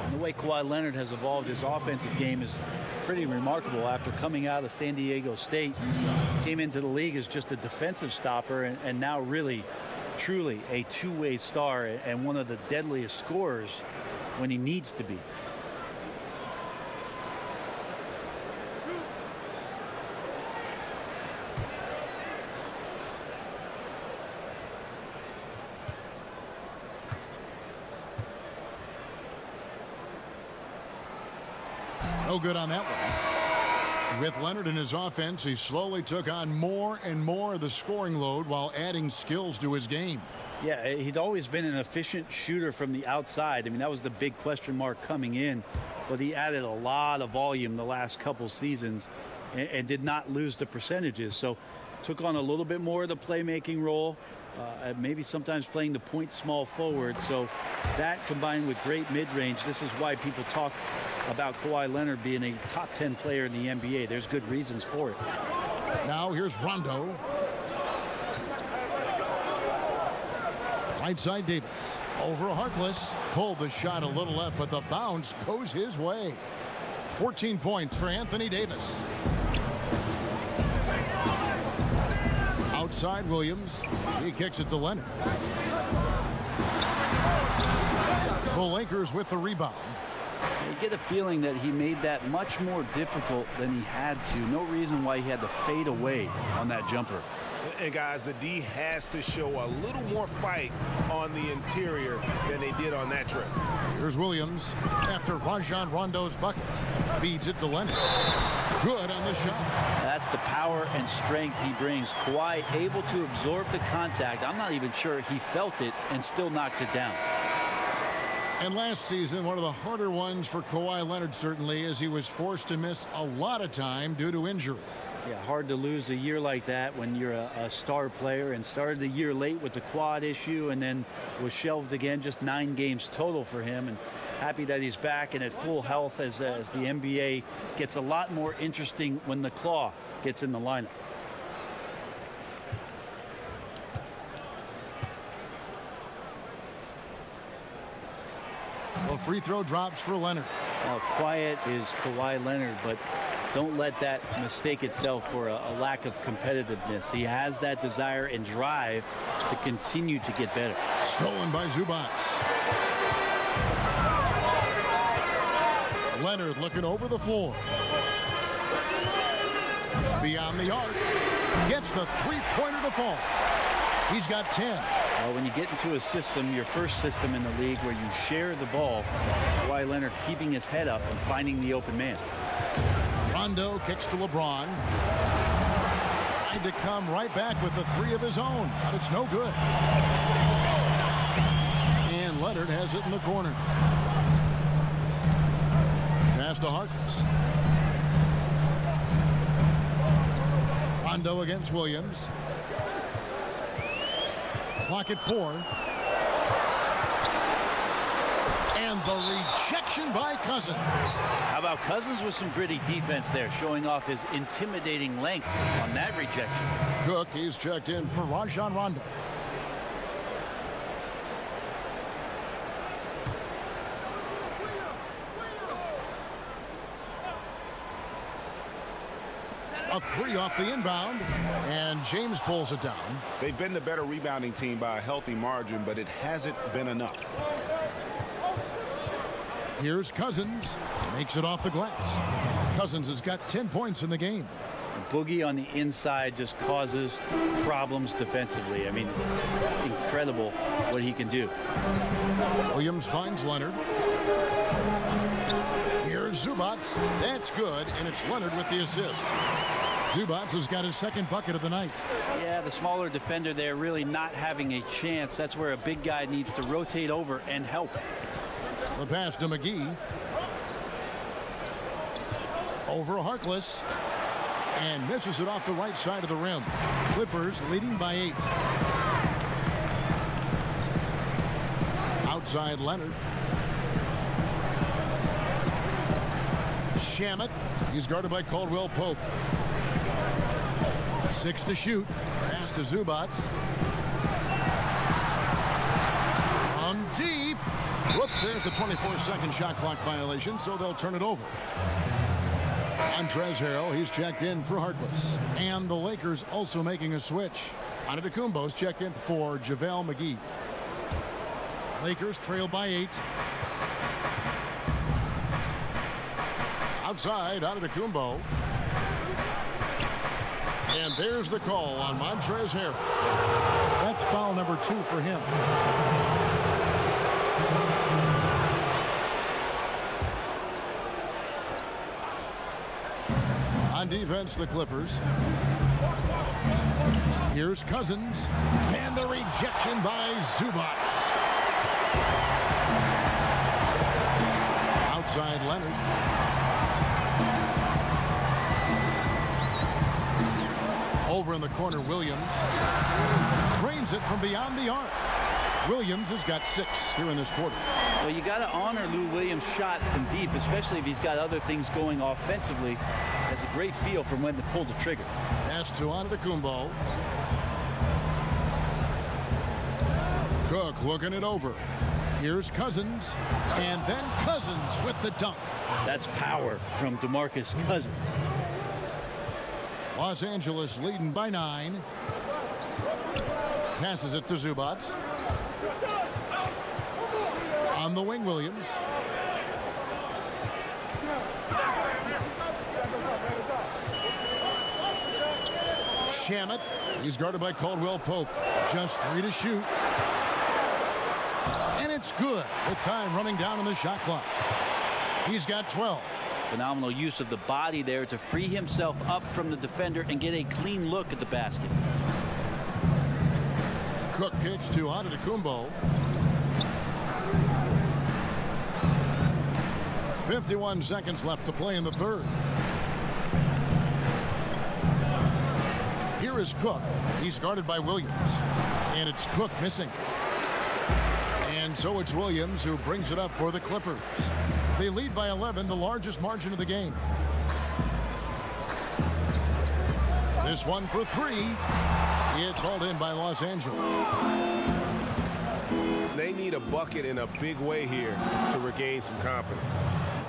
S3: And the way Kawhi Leonard has evolved his offensive game is pretty remarkable. After coming out of San Diego State, came into the league as just a defensive stopper, and now really, truly a two-way star and one of the deadliest scorers when he needs to be.
S1: No good on that one. With Leonard in his offense, he slowly took on more and more of the scoring load while adding skills to his game.
S3: Yeah, he'd always been an efficient shooter from the outside. I mean, that was the big question mark coming in. But he added a lot of volume the last couple seasons and did not lose the percentages. So took on a little bit more of the playmaking role, maybe sometimes playing the point small forward. So that combined with great mid-range, this is why people talk about Kawhi Leonard being a top 10 player in the NBA. There's good reasons for it.
S1: Now here's Rondo. Right side Davis. Over Harkless. Pulled the shot a little left, but the bounce goes his way. 14 points for Anthony Davis. Outside Williams. He kicks it to Leonard. The Lakers with the rebound.
S3: You get a feeling that he made that much more difficult than he had to. No reason why he had to fade away on that jumper.
S2: And guys, the D has to show a little more fight on the interior than they did on that trip.
S1: Here's Williams after Rajon Rondo's bucket. Feeds it to Leonard. Good on the shot.
S3: That's the power and strength he brings. Kawhi able to absorb the contact. I'm not even sure he felt it and still knocks it down.
S1: And last season, one of the harder ones for Kawhi Leonard, certainly, as he was forced to miss a lot of time due to injury.
S3: Yeah, hard to lose a year like that when you're a star player, and started the year late with the quad issue and then was shelved again. Just 9 games total for him, and happy that he's back and at full health as the NBA gets a lot more interesting when the claw gets in the lineup.
S1: The free throw drops for Leonard.
S3: Now, quiet is Kawhi Leonard, but don't let that mistake itself for a lack of competitiveness. He has that desire and drive to continue to get better.
S1: Stolen by Zubac. Leonard looking over the floor. Beyond the arc. Gets the three-pointer to fall. He's got 10.
S3: Well, when you get into a system, your first system in the league where you share the ball, Kawhi Leonard keeping his head up and finding the open man.
S1: Rondo kicks to LeBron. Tried to come right back with the 3 of his own, but it's no good. And Leonard has it in the corner. Pass to Harkless. Rondo against Williams. Clock at 4. And the rejection by Cousins.
S3: How about Cousins with some gritty defense there, showing off his intimidating length on that rejection.
S1: Cook, he's checked in for Rajon Rondo. A 3 off the inbound, and James pulls it down.
S2: They've been the better rebounding team by a healthy margin, but it hasn't been enough.
S1: Here's Cousins. Makes it off the glass. Cousins has got 10 points in the game.
S3: Boogie on the inside just causes problems defensively. I mean, it's incredible what he can do.
S1: Williams finds Leonard. Here's Zubac. That's good, and it's Leonard with the assist. Zubac has got his second bucket of the night.
S3: Yeah, the smaller defender there really not having a chance. That's where a big guy needs to rotate over and help.
S1: The pass to McGee. Over Harkless. And misses it off the right side of the rim. Clippers leading by 8. Outside Leonard. Shamet. He's guarded by Caldwell Pope. 6 to shoot. Pass to Zubac. From deep. Whoops, there's the 24-second shot clock violation, so they'll turn it over. Montrezl Harrell, he's checked in for Harkless. And the Lakers also making a switch. Antetokounmpo's checked in for JaVale McGee. Lakers trail by 8. Outside, Antetokounmpo. And there's the call on Montrezl Harrell. That's foul number 2 for him. On defense, the Clippers. Here's Cousins. And the rejection by Zubac. Outside Leonard. Over in the corner, Williams. Drains it from beyond the arc. Williams has got 6 here in this quarter.
S3: Well, you got to honor Lou Williams' shot from deep, especially if he's got other things going offensively. Has a great feel for when to pull the trigger.
S1: Pass to Antetokounmpo. Cook looking it over. Here's Cousins. And then Cousins with the dunk.
S3: That's power from DeMarcus Cousins.
S1: Los Angeles leading by 9. Passes it to Zubac. On the wing, Williams. Shamet. He's guarded by Caldwell Pope. Just 3 to shoot. And it's good with time running down on the shot clock. He's got 12.
S3: Phenomenal use of the body there to free himself up from the defender and get a clean look at the basket.
S1: Cook kicks to Antetokounmpo. 51 seconds left to play in the third. Here is Cook. He's guarded by Williams. And it's Cook missing. And so it's Williams who brings it up for the Clippers. They lead by 11, the largest margin of the game. This one for 3. It's hauled in by Los Angeles.
S2: They need a bucket in a big way here to regain some confidence.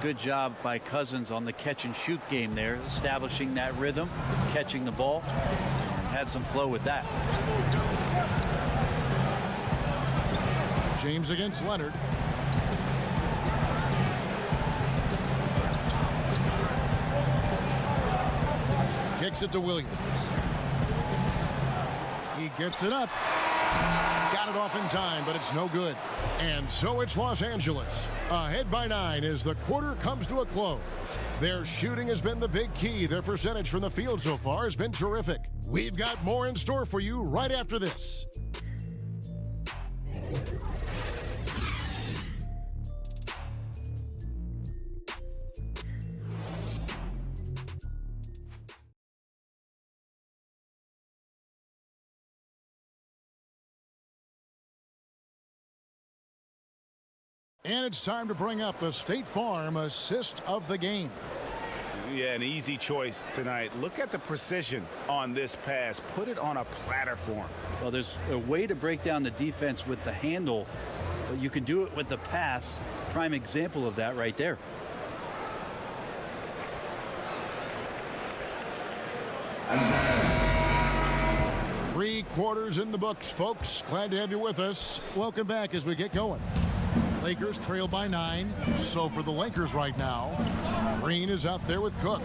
S3: Good job by Cousins on the catch and shoot game there, establishing that rhythm, catching the ball, and had some flow with that.
S1: James against Leonard. Kicks it to Williams. He gets it up. Got it off in time, but it's no good. And so it's Los Angeles. Ahead by 9 as the quarter comes to a close. Their shooting has been the big key. Their percentage from the field so far has been terrific. We've got more in store for you right after this. And it's time to bring up the State Farm assist of the game.
S2: Yeah, an easy choice tonight. Look at the precision on this pass. Put it on a platter for him.
S3: Well, there's a way to break down the defense with the handle, but you can do it with the pass. Prime example of that right there.
S1: Three quarters in the books, folks. Glad to have you with us. Welcome back as we get going. Lakers trail by 9. So for the Lakers right now, Green is out there with Cook.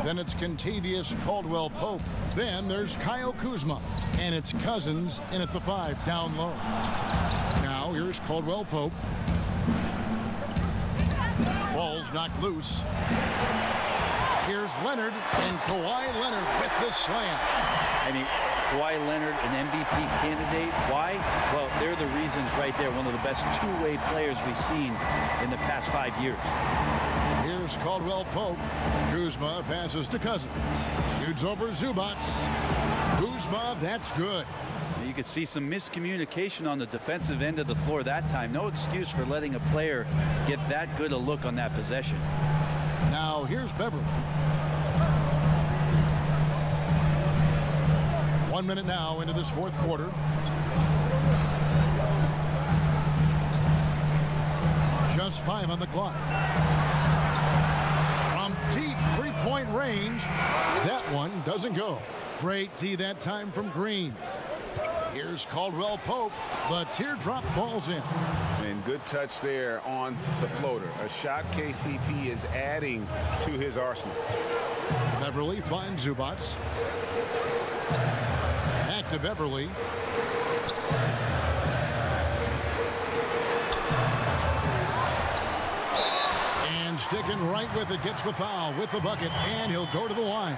S1: Then it's Kentavious Caldwell Pope. Then there's Kyle Kuzma. And it's Cousins in at the 5 down low. Now here's Caldwell Pope. Ball's knocked loose. Here's Leonard, and Kawhi Leonard with the slam.
S3: I mean, Kawhi Leonard, an MVP candidate. Why? Well, they're the reasons right there. One of the best two-way players we've seen in the past 5 years.
S1: Here's Caldwell Pope. Kuzma passes to Cousins. Shoots over Zubac. Kuzma, that's good.
S3: You could see some miscommunication on the defensive end of the floor that time. No excuse for letting a player get that good a look on that possession.
S1: Now here's Beverly. 1 minute now into this fourth quarter. Just 5 on the clock. From deep three-point range, that one doesn't go. Great D that time from Green. Here's Caldwell Pope. The teardrop falls in.
S2: And good touch there on the floater. A shot KCP is adding to his arsenal.
S1: Beverly finds Zubac. Back to Beverly. And sticking right with it, gets the foul with the bucket, and he'll go to the line.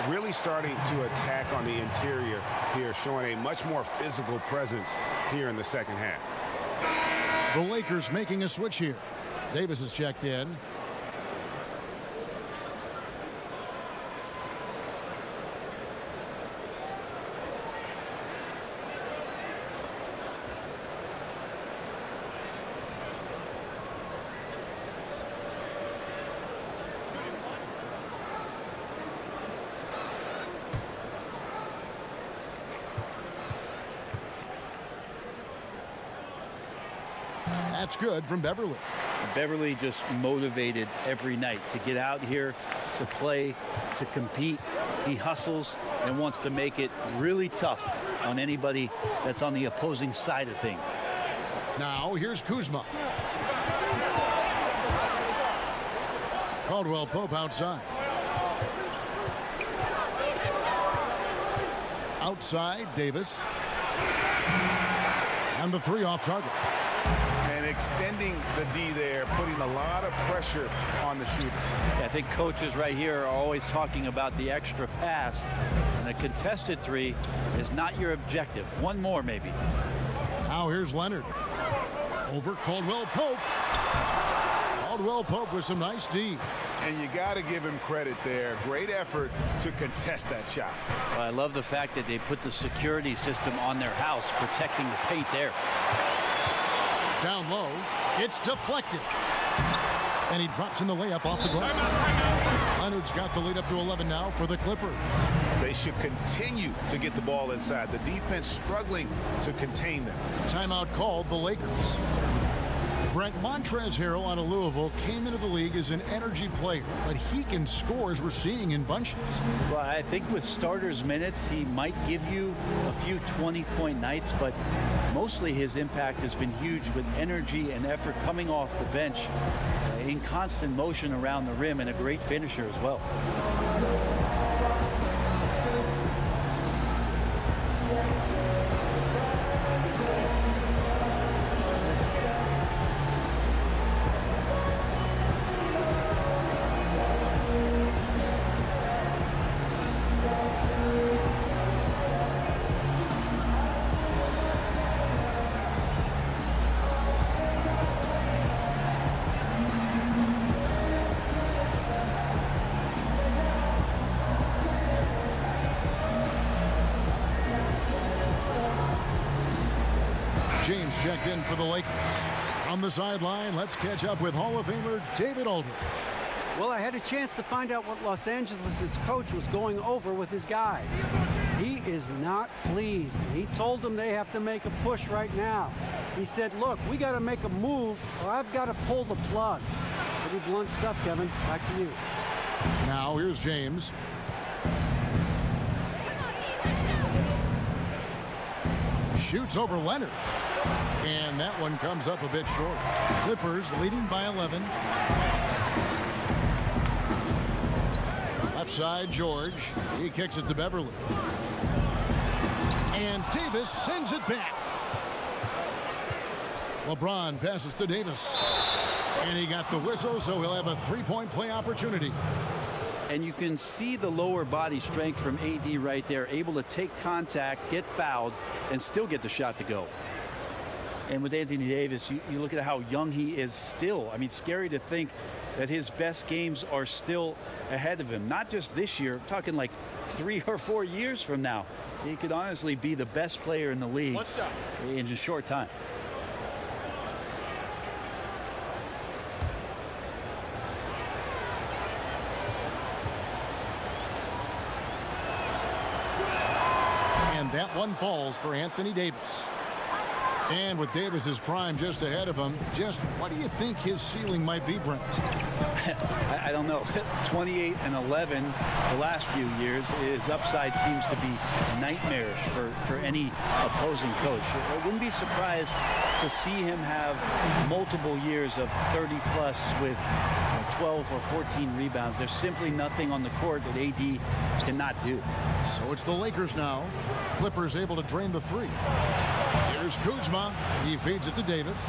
S2: Really starting to attack on the interior here, showing a much more physical presence here in the second half.
S1: The Lakers making a switch here. Davis is checked in. That's good from Beverly.
S3: Beverly just motivated every night to get out here, to play, to compete. He hustles and wants to make it really tough on anybody that's on the opposing side of things.
S1: Now here's Kuzma. Caldwell Pope outside. Outside, Davis. And the three off target.
S2: And extending the D there, putting a lot of pressure on the shooter.
S3: Yeah, I think coaches right here are always talking about the extra pass. And a contested three is not your objective. One more, maybe.
S1: Now here's Leonard. Over Caldwell Pope. Caldwell Pope with some nice D.
S2: And you got to give him credit there. Great effort to contest that shot.
S3: Well, I love the fact that they put the security system on their house, protecting the paint there.
S1: Down low, it's deflected. And he drops in the layup off the glass. Leonard's got the lead up to 11 now for the Clippers.
S2: They should continue to get the ball inside. The defense struggling to contain them.
S1: Timeout called the Lakers. Brent, Montrezl Harrell out of Louisville came into the league as an energy player, but he can score as we're seeing in bunches.
S3: Well, I think with starters minutes, he might give you a few 20-point nights, but mostly his impact has been huge with energy and effort coming off the bench, in constant motion around the rim, and a great finisher as well.
S1: James checked in for the Lakers. On the sideline, let's catch up with Hall of Famer David Aldridge.
S6: Well, I had a chance to find out what Los Angeles' coach was going over with his guys. He is not pleased. He told them they have to make a push right now. He said, look, we got to make a move or I've got to pull the plug. Pretty blunt stuff, Kevin. Back to you.
S1: Now here's James. Shoots over Leonard. And that one comes up a bit short. Clippers leading by 11. Left side, George. He kicks it to Beverly. And Davis sends it back. LeBron passes to Davis. And he got the whistle, so he'll have a three-point play opportunity.
S3: And you can see the lower body strength from AD right there, able to take contact, get fouled, and still get the shot to go. And with Anthony Davis, you look at how young he is still. I mean, scary to think that his best games are still ahead of him. Not just this year, I'm talking like 3 or 4 years from now. He could honestly be the best player in the league in a short time.
S1: And that one falls for Anthony Davis. And with Davis's prime just ahead of him, just what do you think his ceiling might be, Brent?
S3: I don't know. 28 and 11 the last few years. His upside seems to be nightmarish for any opposing coach. I wouldn't be surprised to see him have multiple years of 30-plus with 12 or 14 rebounds. There's simply nothing on the court that AD cannot do.
S1: So it's the Lakers now. Clippers able to drain the three. Here's Kuzma. He feeds it to Davis.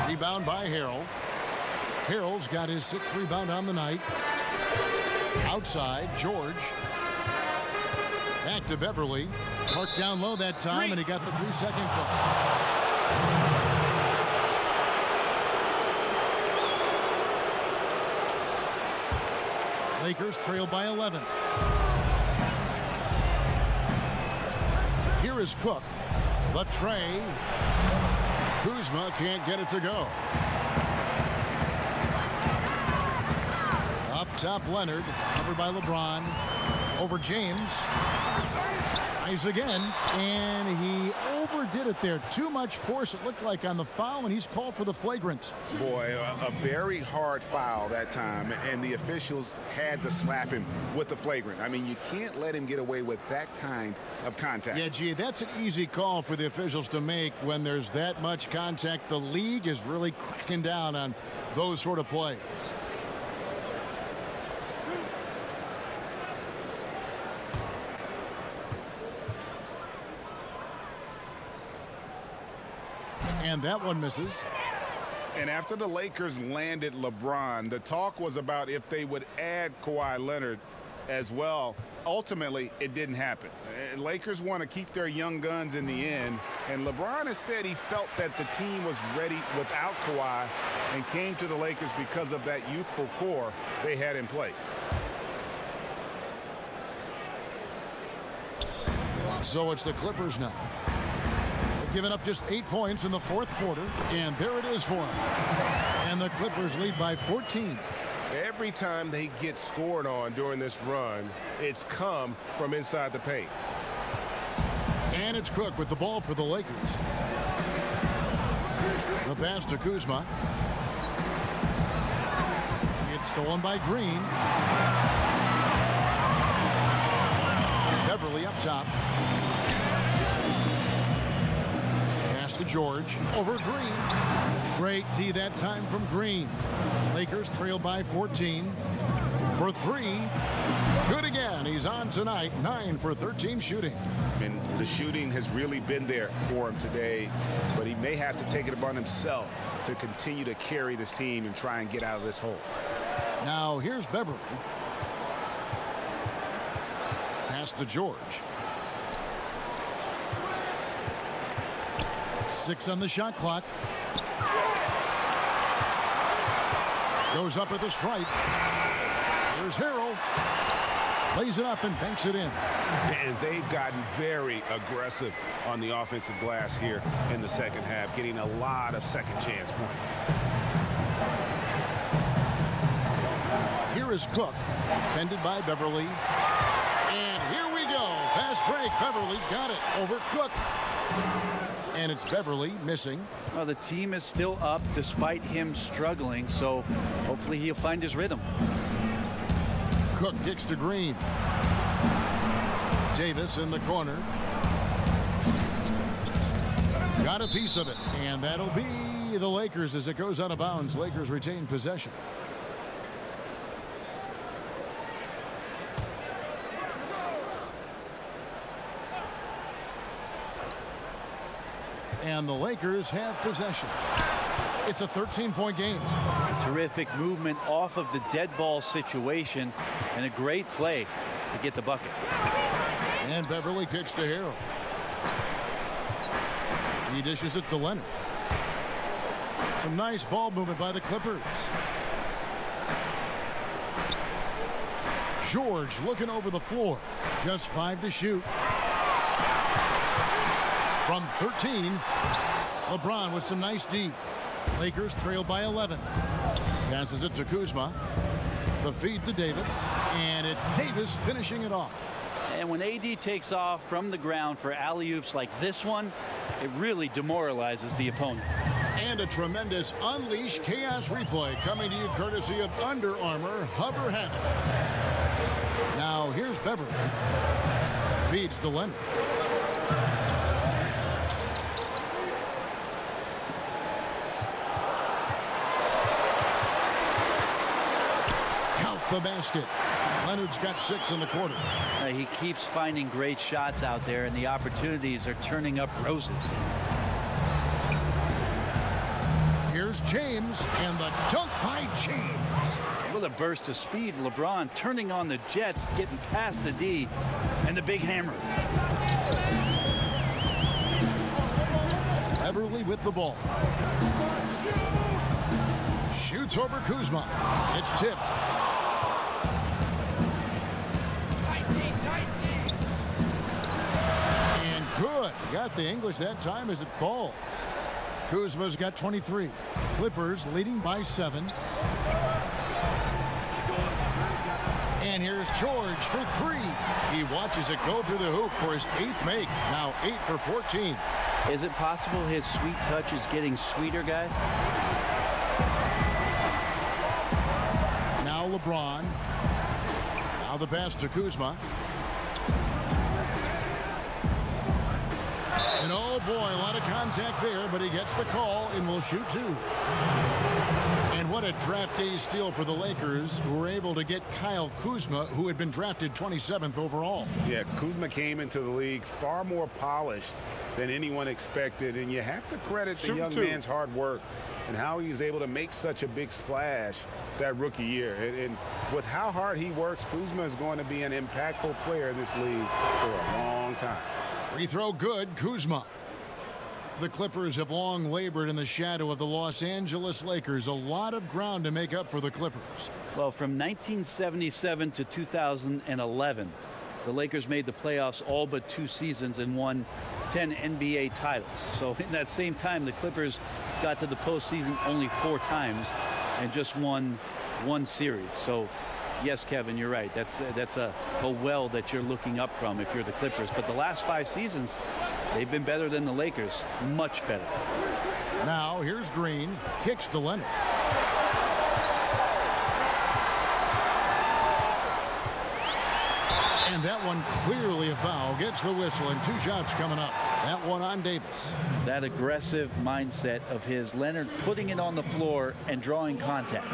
S1: Rebound by Harrell. Harrell's got his 6th rebound on the night. Outside, George. Back to Beverly. Marked down low that time, and he got the 3-second call. Lakers trail by 11. Here is Cook. The tray. Kuzma can't get it to go. Up top, Leonard. Covered by LeBron. Over James. Tries again. And he overdid it there. Too much force, it looked like, on the foul, and he's called for the flagrant.
S2: Boy, a very hard foul that time, and the officials had to slap him with the flagrant. I mean, you can't let him get away with that kind of contact.
S1: Yeah, gee, that's an easy call for the officials to make when there's that much contact. The league is really cracking down on those sort of plays. And that one misses.
S2: And after the Lakers landed LeBron, the talk was about if they would add Kawhi Leonard as well. Ultimately, it didn't happen. Lakers want to keep their young guns in the end, and LeBron has said he felt that the team was ready without Kawhi and came to the Lakers because of that youthful core they had in place.
S1: So it's the Clippers now. They've given up just 8 points in the fourth quarter, and there it is for them. And the Clippers lead by 14.
S12: Every time they get scored on during this run, it's come from inside the paint.
S1: And it's Cook with the ball for the Lakers. The pass to Kuzma. It's stolen by Green. Beverly up top. Pass to George. Over Green. Great D that time from Green. Lakers trail by 14. For three. Good again. He's on tonight. 9 for 13 shooting.
S2: And the shooting has really been there for him today, but he may have to take it upon himself to continue to carry this team and try and get out of this hole.
S1: Now here's Beverly. Pass to George. 6 on the shot clock. Goes up at the stripe. Here's Harrell. Lays it up and banks it in.
S2: And they've gotten very aggressive on the offensive glass here in the second half, getting a lot of second chance points.
S1: Here is Cook, defended by Beverly. And here we go. Fast break. Beverly's got it over Cook. And it's Beverly missing.
S3: Well, the team is still up despite him struggling, so hopefully he'll find his rhythm.
S1: Cook kicks to Green. Davis in the corner. Got a piece of it, and that'll be the Lakers as it goes out of bounds. Lakers retain possession. And the Lakers have possession. It's a 13-point game.
S3: Terrific movement off of the dead ball situation and a great play to get the bucket.
S1: And Beverly kicks to Harrell. He dishes it to Leonard. Some nice ball movement by the Clippers. George looking over the floor. Just 5 to shoot. From 13, LeBron with some nice D. Lakers trail by 11. Passes it to Kuzma. The feed to Davis. And it's Davis finishing it off.
S3: And when AD takes off from the ground for alley-oops like this one, it really demoralizes the opponent.
S1: And a tremendous Unleash Chaos replay coming to you courtesy of Under Armour Hover Habit. Now here's Beverly. Feeds to Leonard. The basket. Leonard's got 6 in the quarter.
S3: He keeps finding great shots out there, and the opportunities are turning up roses.
S1: Here's James, and the dunk by James.
S3: With a burst of speed, LeBron turning on the Jets, getting past the D, and the big hammer.
S1: Beverly with the ball. Shoots over Kuzma. It's tipped. Good. Got the English that time as it falls. Kuzma's got 23. Clippers leading by 7. And here's George for 3. He watches it go through the hoop for his 8th make. Now 8 for 14.
S3: Is it possible his sweet touch is getting sweeter, guys?
S1: Now LeBron. Now the pass to Kuzma. An boy, a lot of contact there, but he gets the call and will shoot 2. And what a draft day steal for the Lakers, who were able to get Kyle Kuzma, who had been drafted 27th overall.
S2: Yeah, Kuzma came into the league far more polished than anyone expected, and you have to credit the young man's hard work and how he was able to make such a big splash that rookie year. And with how hard he works, Kuzma is going to be an impactful player in this league for a long time.
S1: Free throw good, Kuzma. The Clippers have long labored in the shadow of the Los Angeles Lakers. A lot of ground to make up for the Clippers.
S3: Well, from 1977 to 2011, the Lakers made the playoffs all but 2 seasons and won 10 NBA titles. So in that same time, the Clippers got to the postseason only 4 times and just won 1 series. So yes, Kevin, you're right. That's a well that you're looking up from if you're the Clippers. But the last 5 seasons, they've been better than the Lakers. Much better.
S1: Now here's Green. Kicks to Leonard. And that one clearly a foul. Gets the whistle and 2 shots coming up. That one on Davis.
S3: That aggressive mindset of his, Leonard putting it on the floor and drawing contact.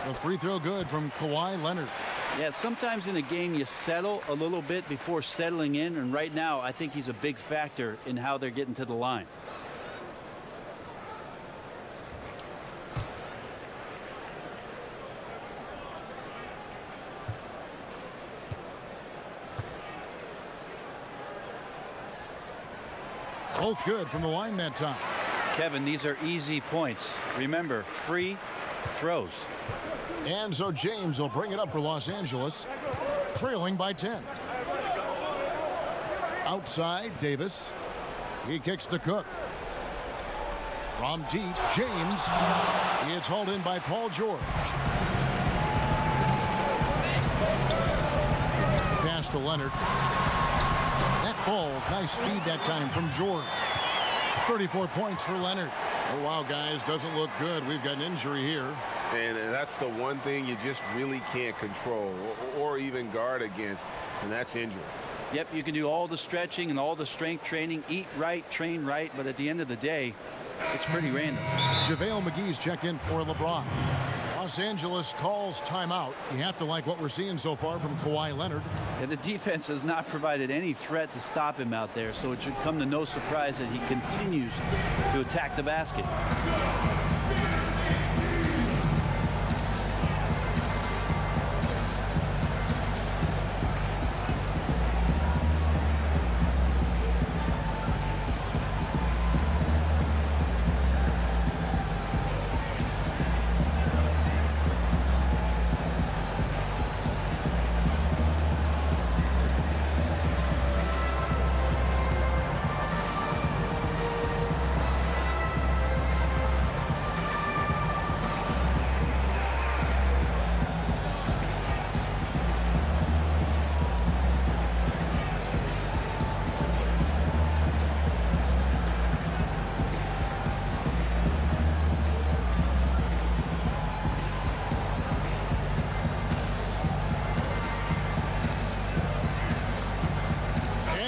S1: A free throw good from Kawhi Leonard.
S3: Yeah, sometimes in a game you settle a little bit before settling in, and right now I think he's a big factor in how they're getting to the line.
S1: Both good from the line that time.
S3: Kevin, these are easy points. Remember, free throws.
S1: And so James will bring it up for Los Angeles, trailing by 10. Outside, Davis. He kicks to Cook. From deep, James. It's hauled in by Paul George. Pass to Leonard. That falls. Nice speed that time from George. 34 points for Leonard. Oh, wow, guys, doesn't look good. We've got an injury here.
S12: And that's the one thing you just really can't control or even guard against, and that's injury.
S3: Yep, you can do all the stretching and all the strength training, eat right, train right, but at the end of the day, it's pretty random.
S1: JaVale McGee's checked in for LeBron. Los Angeles calls timeout. You have to like what we're seeing so far from Kawhi Leonard.
S3: Yeah, the defense has not provided any threat to stop him out there, so it should come to no surprise that he continues to attack the basket.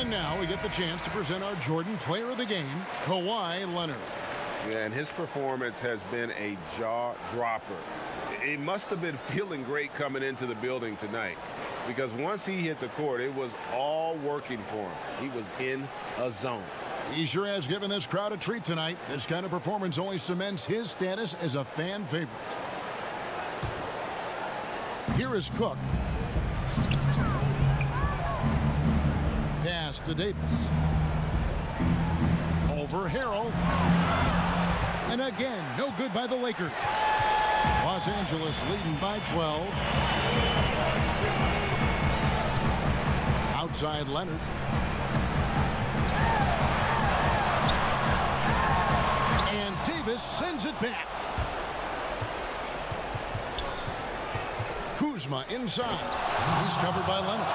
S1: Now we get the chance to present our Jordan Player of the Game, Kawhi Leonard.
S12: Yeah, and his performance has been a jaw-dropper. He must have been feeling great coming into the building tonight, because once he hit the court, it was all working for him. He was in a zone.
S1: He sure has given this crowd a treat tonight. This kind of performance only cements his status as a fan favorite. Here is Cook. Pass to Davis. Over Harrell. And again, no good by the Lakers. Los Angeles leading by 12. Outside Leonard. And Davis sends it back. Kuzma inside. He's covered by Leonard.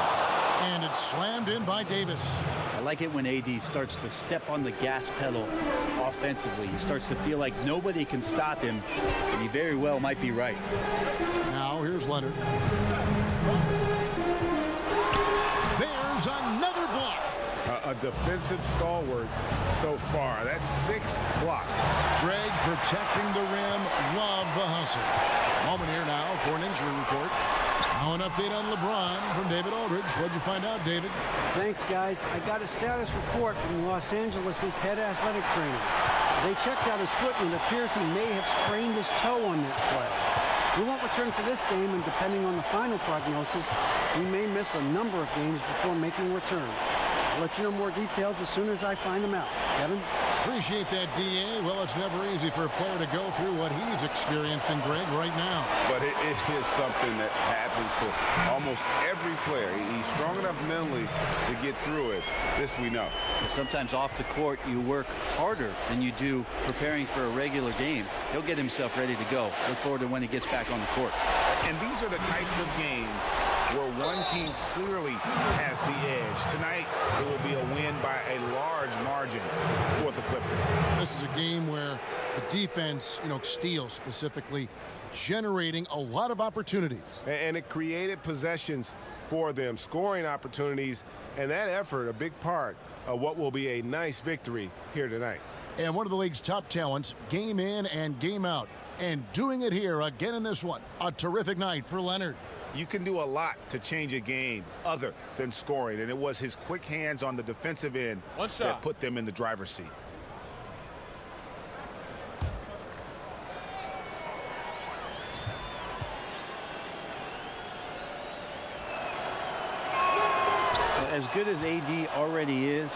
S1: And it's slammed in by Davis.
S3: I like it when AD starts to step on the gas pedal offensively. He starts to feel like nobody can stop him, and he very well might be right.
S1: Now here's Leonard. There's another block.
S2: A defensive stalwart so far. That's 6 blocks.
S1: Greg protecting the rim. Love the hustle. Moment here now for an injury report. Now an update on LeBron from David Aldridge. What'd you find out, David?
S6: Thanks, guys. I got a status report from Los Angeles' head athletic trainer. They checked out his foot, and it appears he may have sprained his toe on that play. He won't return for this game, and depending on the final prognosis, he may miss a number of games before making a return. I'll let you know more details as soon as I find them out. Kevin?
S1: Appreciate that, D.A. Well, it's never easy for a player to go through what he's experiencing, Greg, right now.
S12: But it is something that happens to almost every player. He's strong enough mentally to get through it. This we know.
S3: Sometimes off the court, you work harder than you do preparing for a regular game. He'll get himself ready to go. Look forward to when he gets back on the court.
S2: And these are the types of games where one team clearly has the edge. Tonight, it will be a win by a large margin for the Clippers.
S1: This is a game where the defense, steals specifically, generating a lot of opportunities.
S12: And it created possessions for them, scoring opportunities, and that effort, a big part of what will be a nice victory here tonight.
S1: And one of the league's top talents, game in and game out, and doing it here again in this one. A terrific night for Leonard.
S2: You can do a lot to change a game other than scoring, and it was his quick hands on the defensive end that put them in the driver's seat.
S3: As good as AD already is,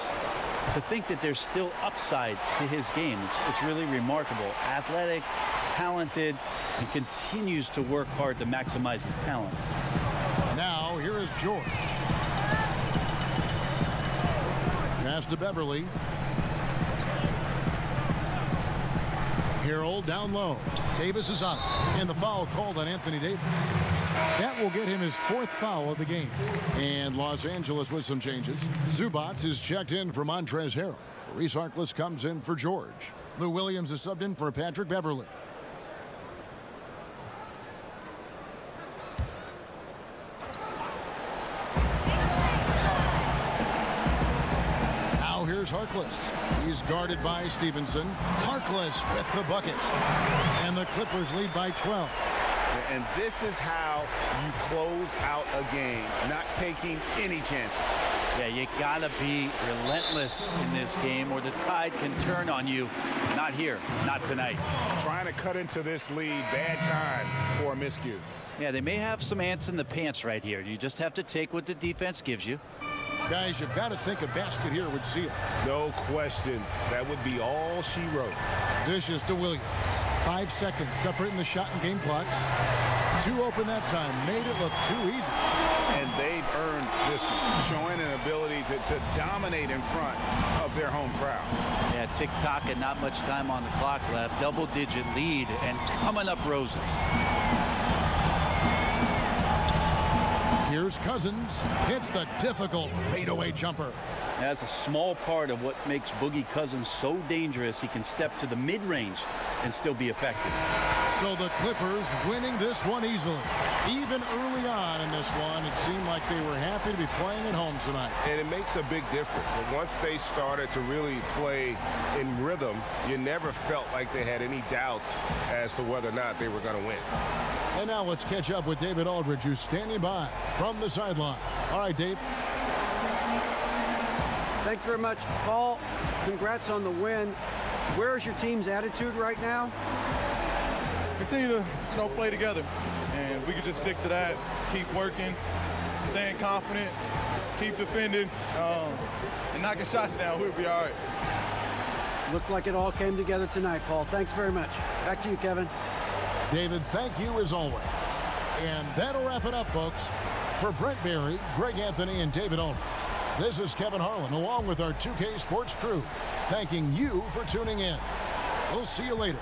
S3: to think that there's still upside to his game, it's really remarkable. Athletic, talented, and continues to work hard to maximize his talents.
S1: Now, here is George. Pass to Beverly. Harold down low. Davis is on it. And the foul called on Anthony Davis. That will get him his 4th foul of the game. And Los Angeles with some changes. Zubac is checked in for Montrezl Harrell. Reese Harkless comes in for George. Lou Williams is subbed in for Patrick Beverly. Here's Harkless. He's guarded by Stevenson. Harkless with the bucket. And the Clippers lead by 12.
S2: And this is how you close out a game, not taking any chances.
S3: Yeah, you gotta be relentless in this game or the tide can turn on you. Not here, not tonight.
S2: Trying to cut into this lead, bad time for a miscue.
S3: Yeah, they may have some ants in the pants right here. You just have to take what the defense gives you.
S1: Guys, you've got to think a basket here would seal.
S2: No question. That would be all she wrote.
S1: Dishes to Williams. 5 seconds separating the shot and game clocks. 2 open that time. Made it look too easy.
S2: And they've earned this one, showing an ability to dominate in front of their home crowd.
S3: Yeah, tick-tock and not much time on the clock left. Double-digit lead and coming up roses.
S1: Here's Cousins. Hits the difficult fadeaway jumper.
S3: That's a small part of what makes Boogie Cousins so dangerous. He can step to the mid-range and still be effective.
S1: So the Clippers winning this one easily. Even early on in this one, it seemed like they were happy to be playing at home tonight.
S12: And it makes a big difference. And once they started to really play in rhythm, you never felt like they had any doubts as to whether or not they were going to win.
S1: And now let's catch up with David Aldridge, who's standing by from the sideline. All right, Dave.
S6: Thanks very much, Paul. Congrats on the win. Where is your team's attitude right now?
S13: Continue to play together, and we can just stick to that. Keep working, staying confident, keep defending, and knocking shots down. We'll be all right.
S6: Looked like it all came together tonight, Paul. Thanks very much. Back to you, Kevin.
S1: David, thank you as always. And that'll wrap it up, folks. For Brent Barry, Greg Anthony, and David Aldridge, this is Kevin Harlan, along with our 2K Sports crew, thanking you for tuning in. We'll see you later.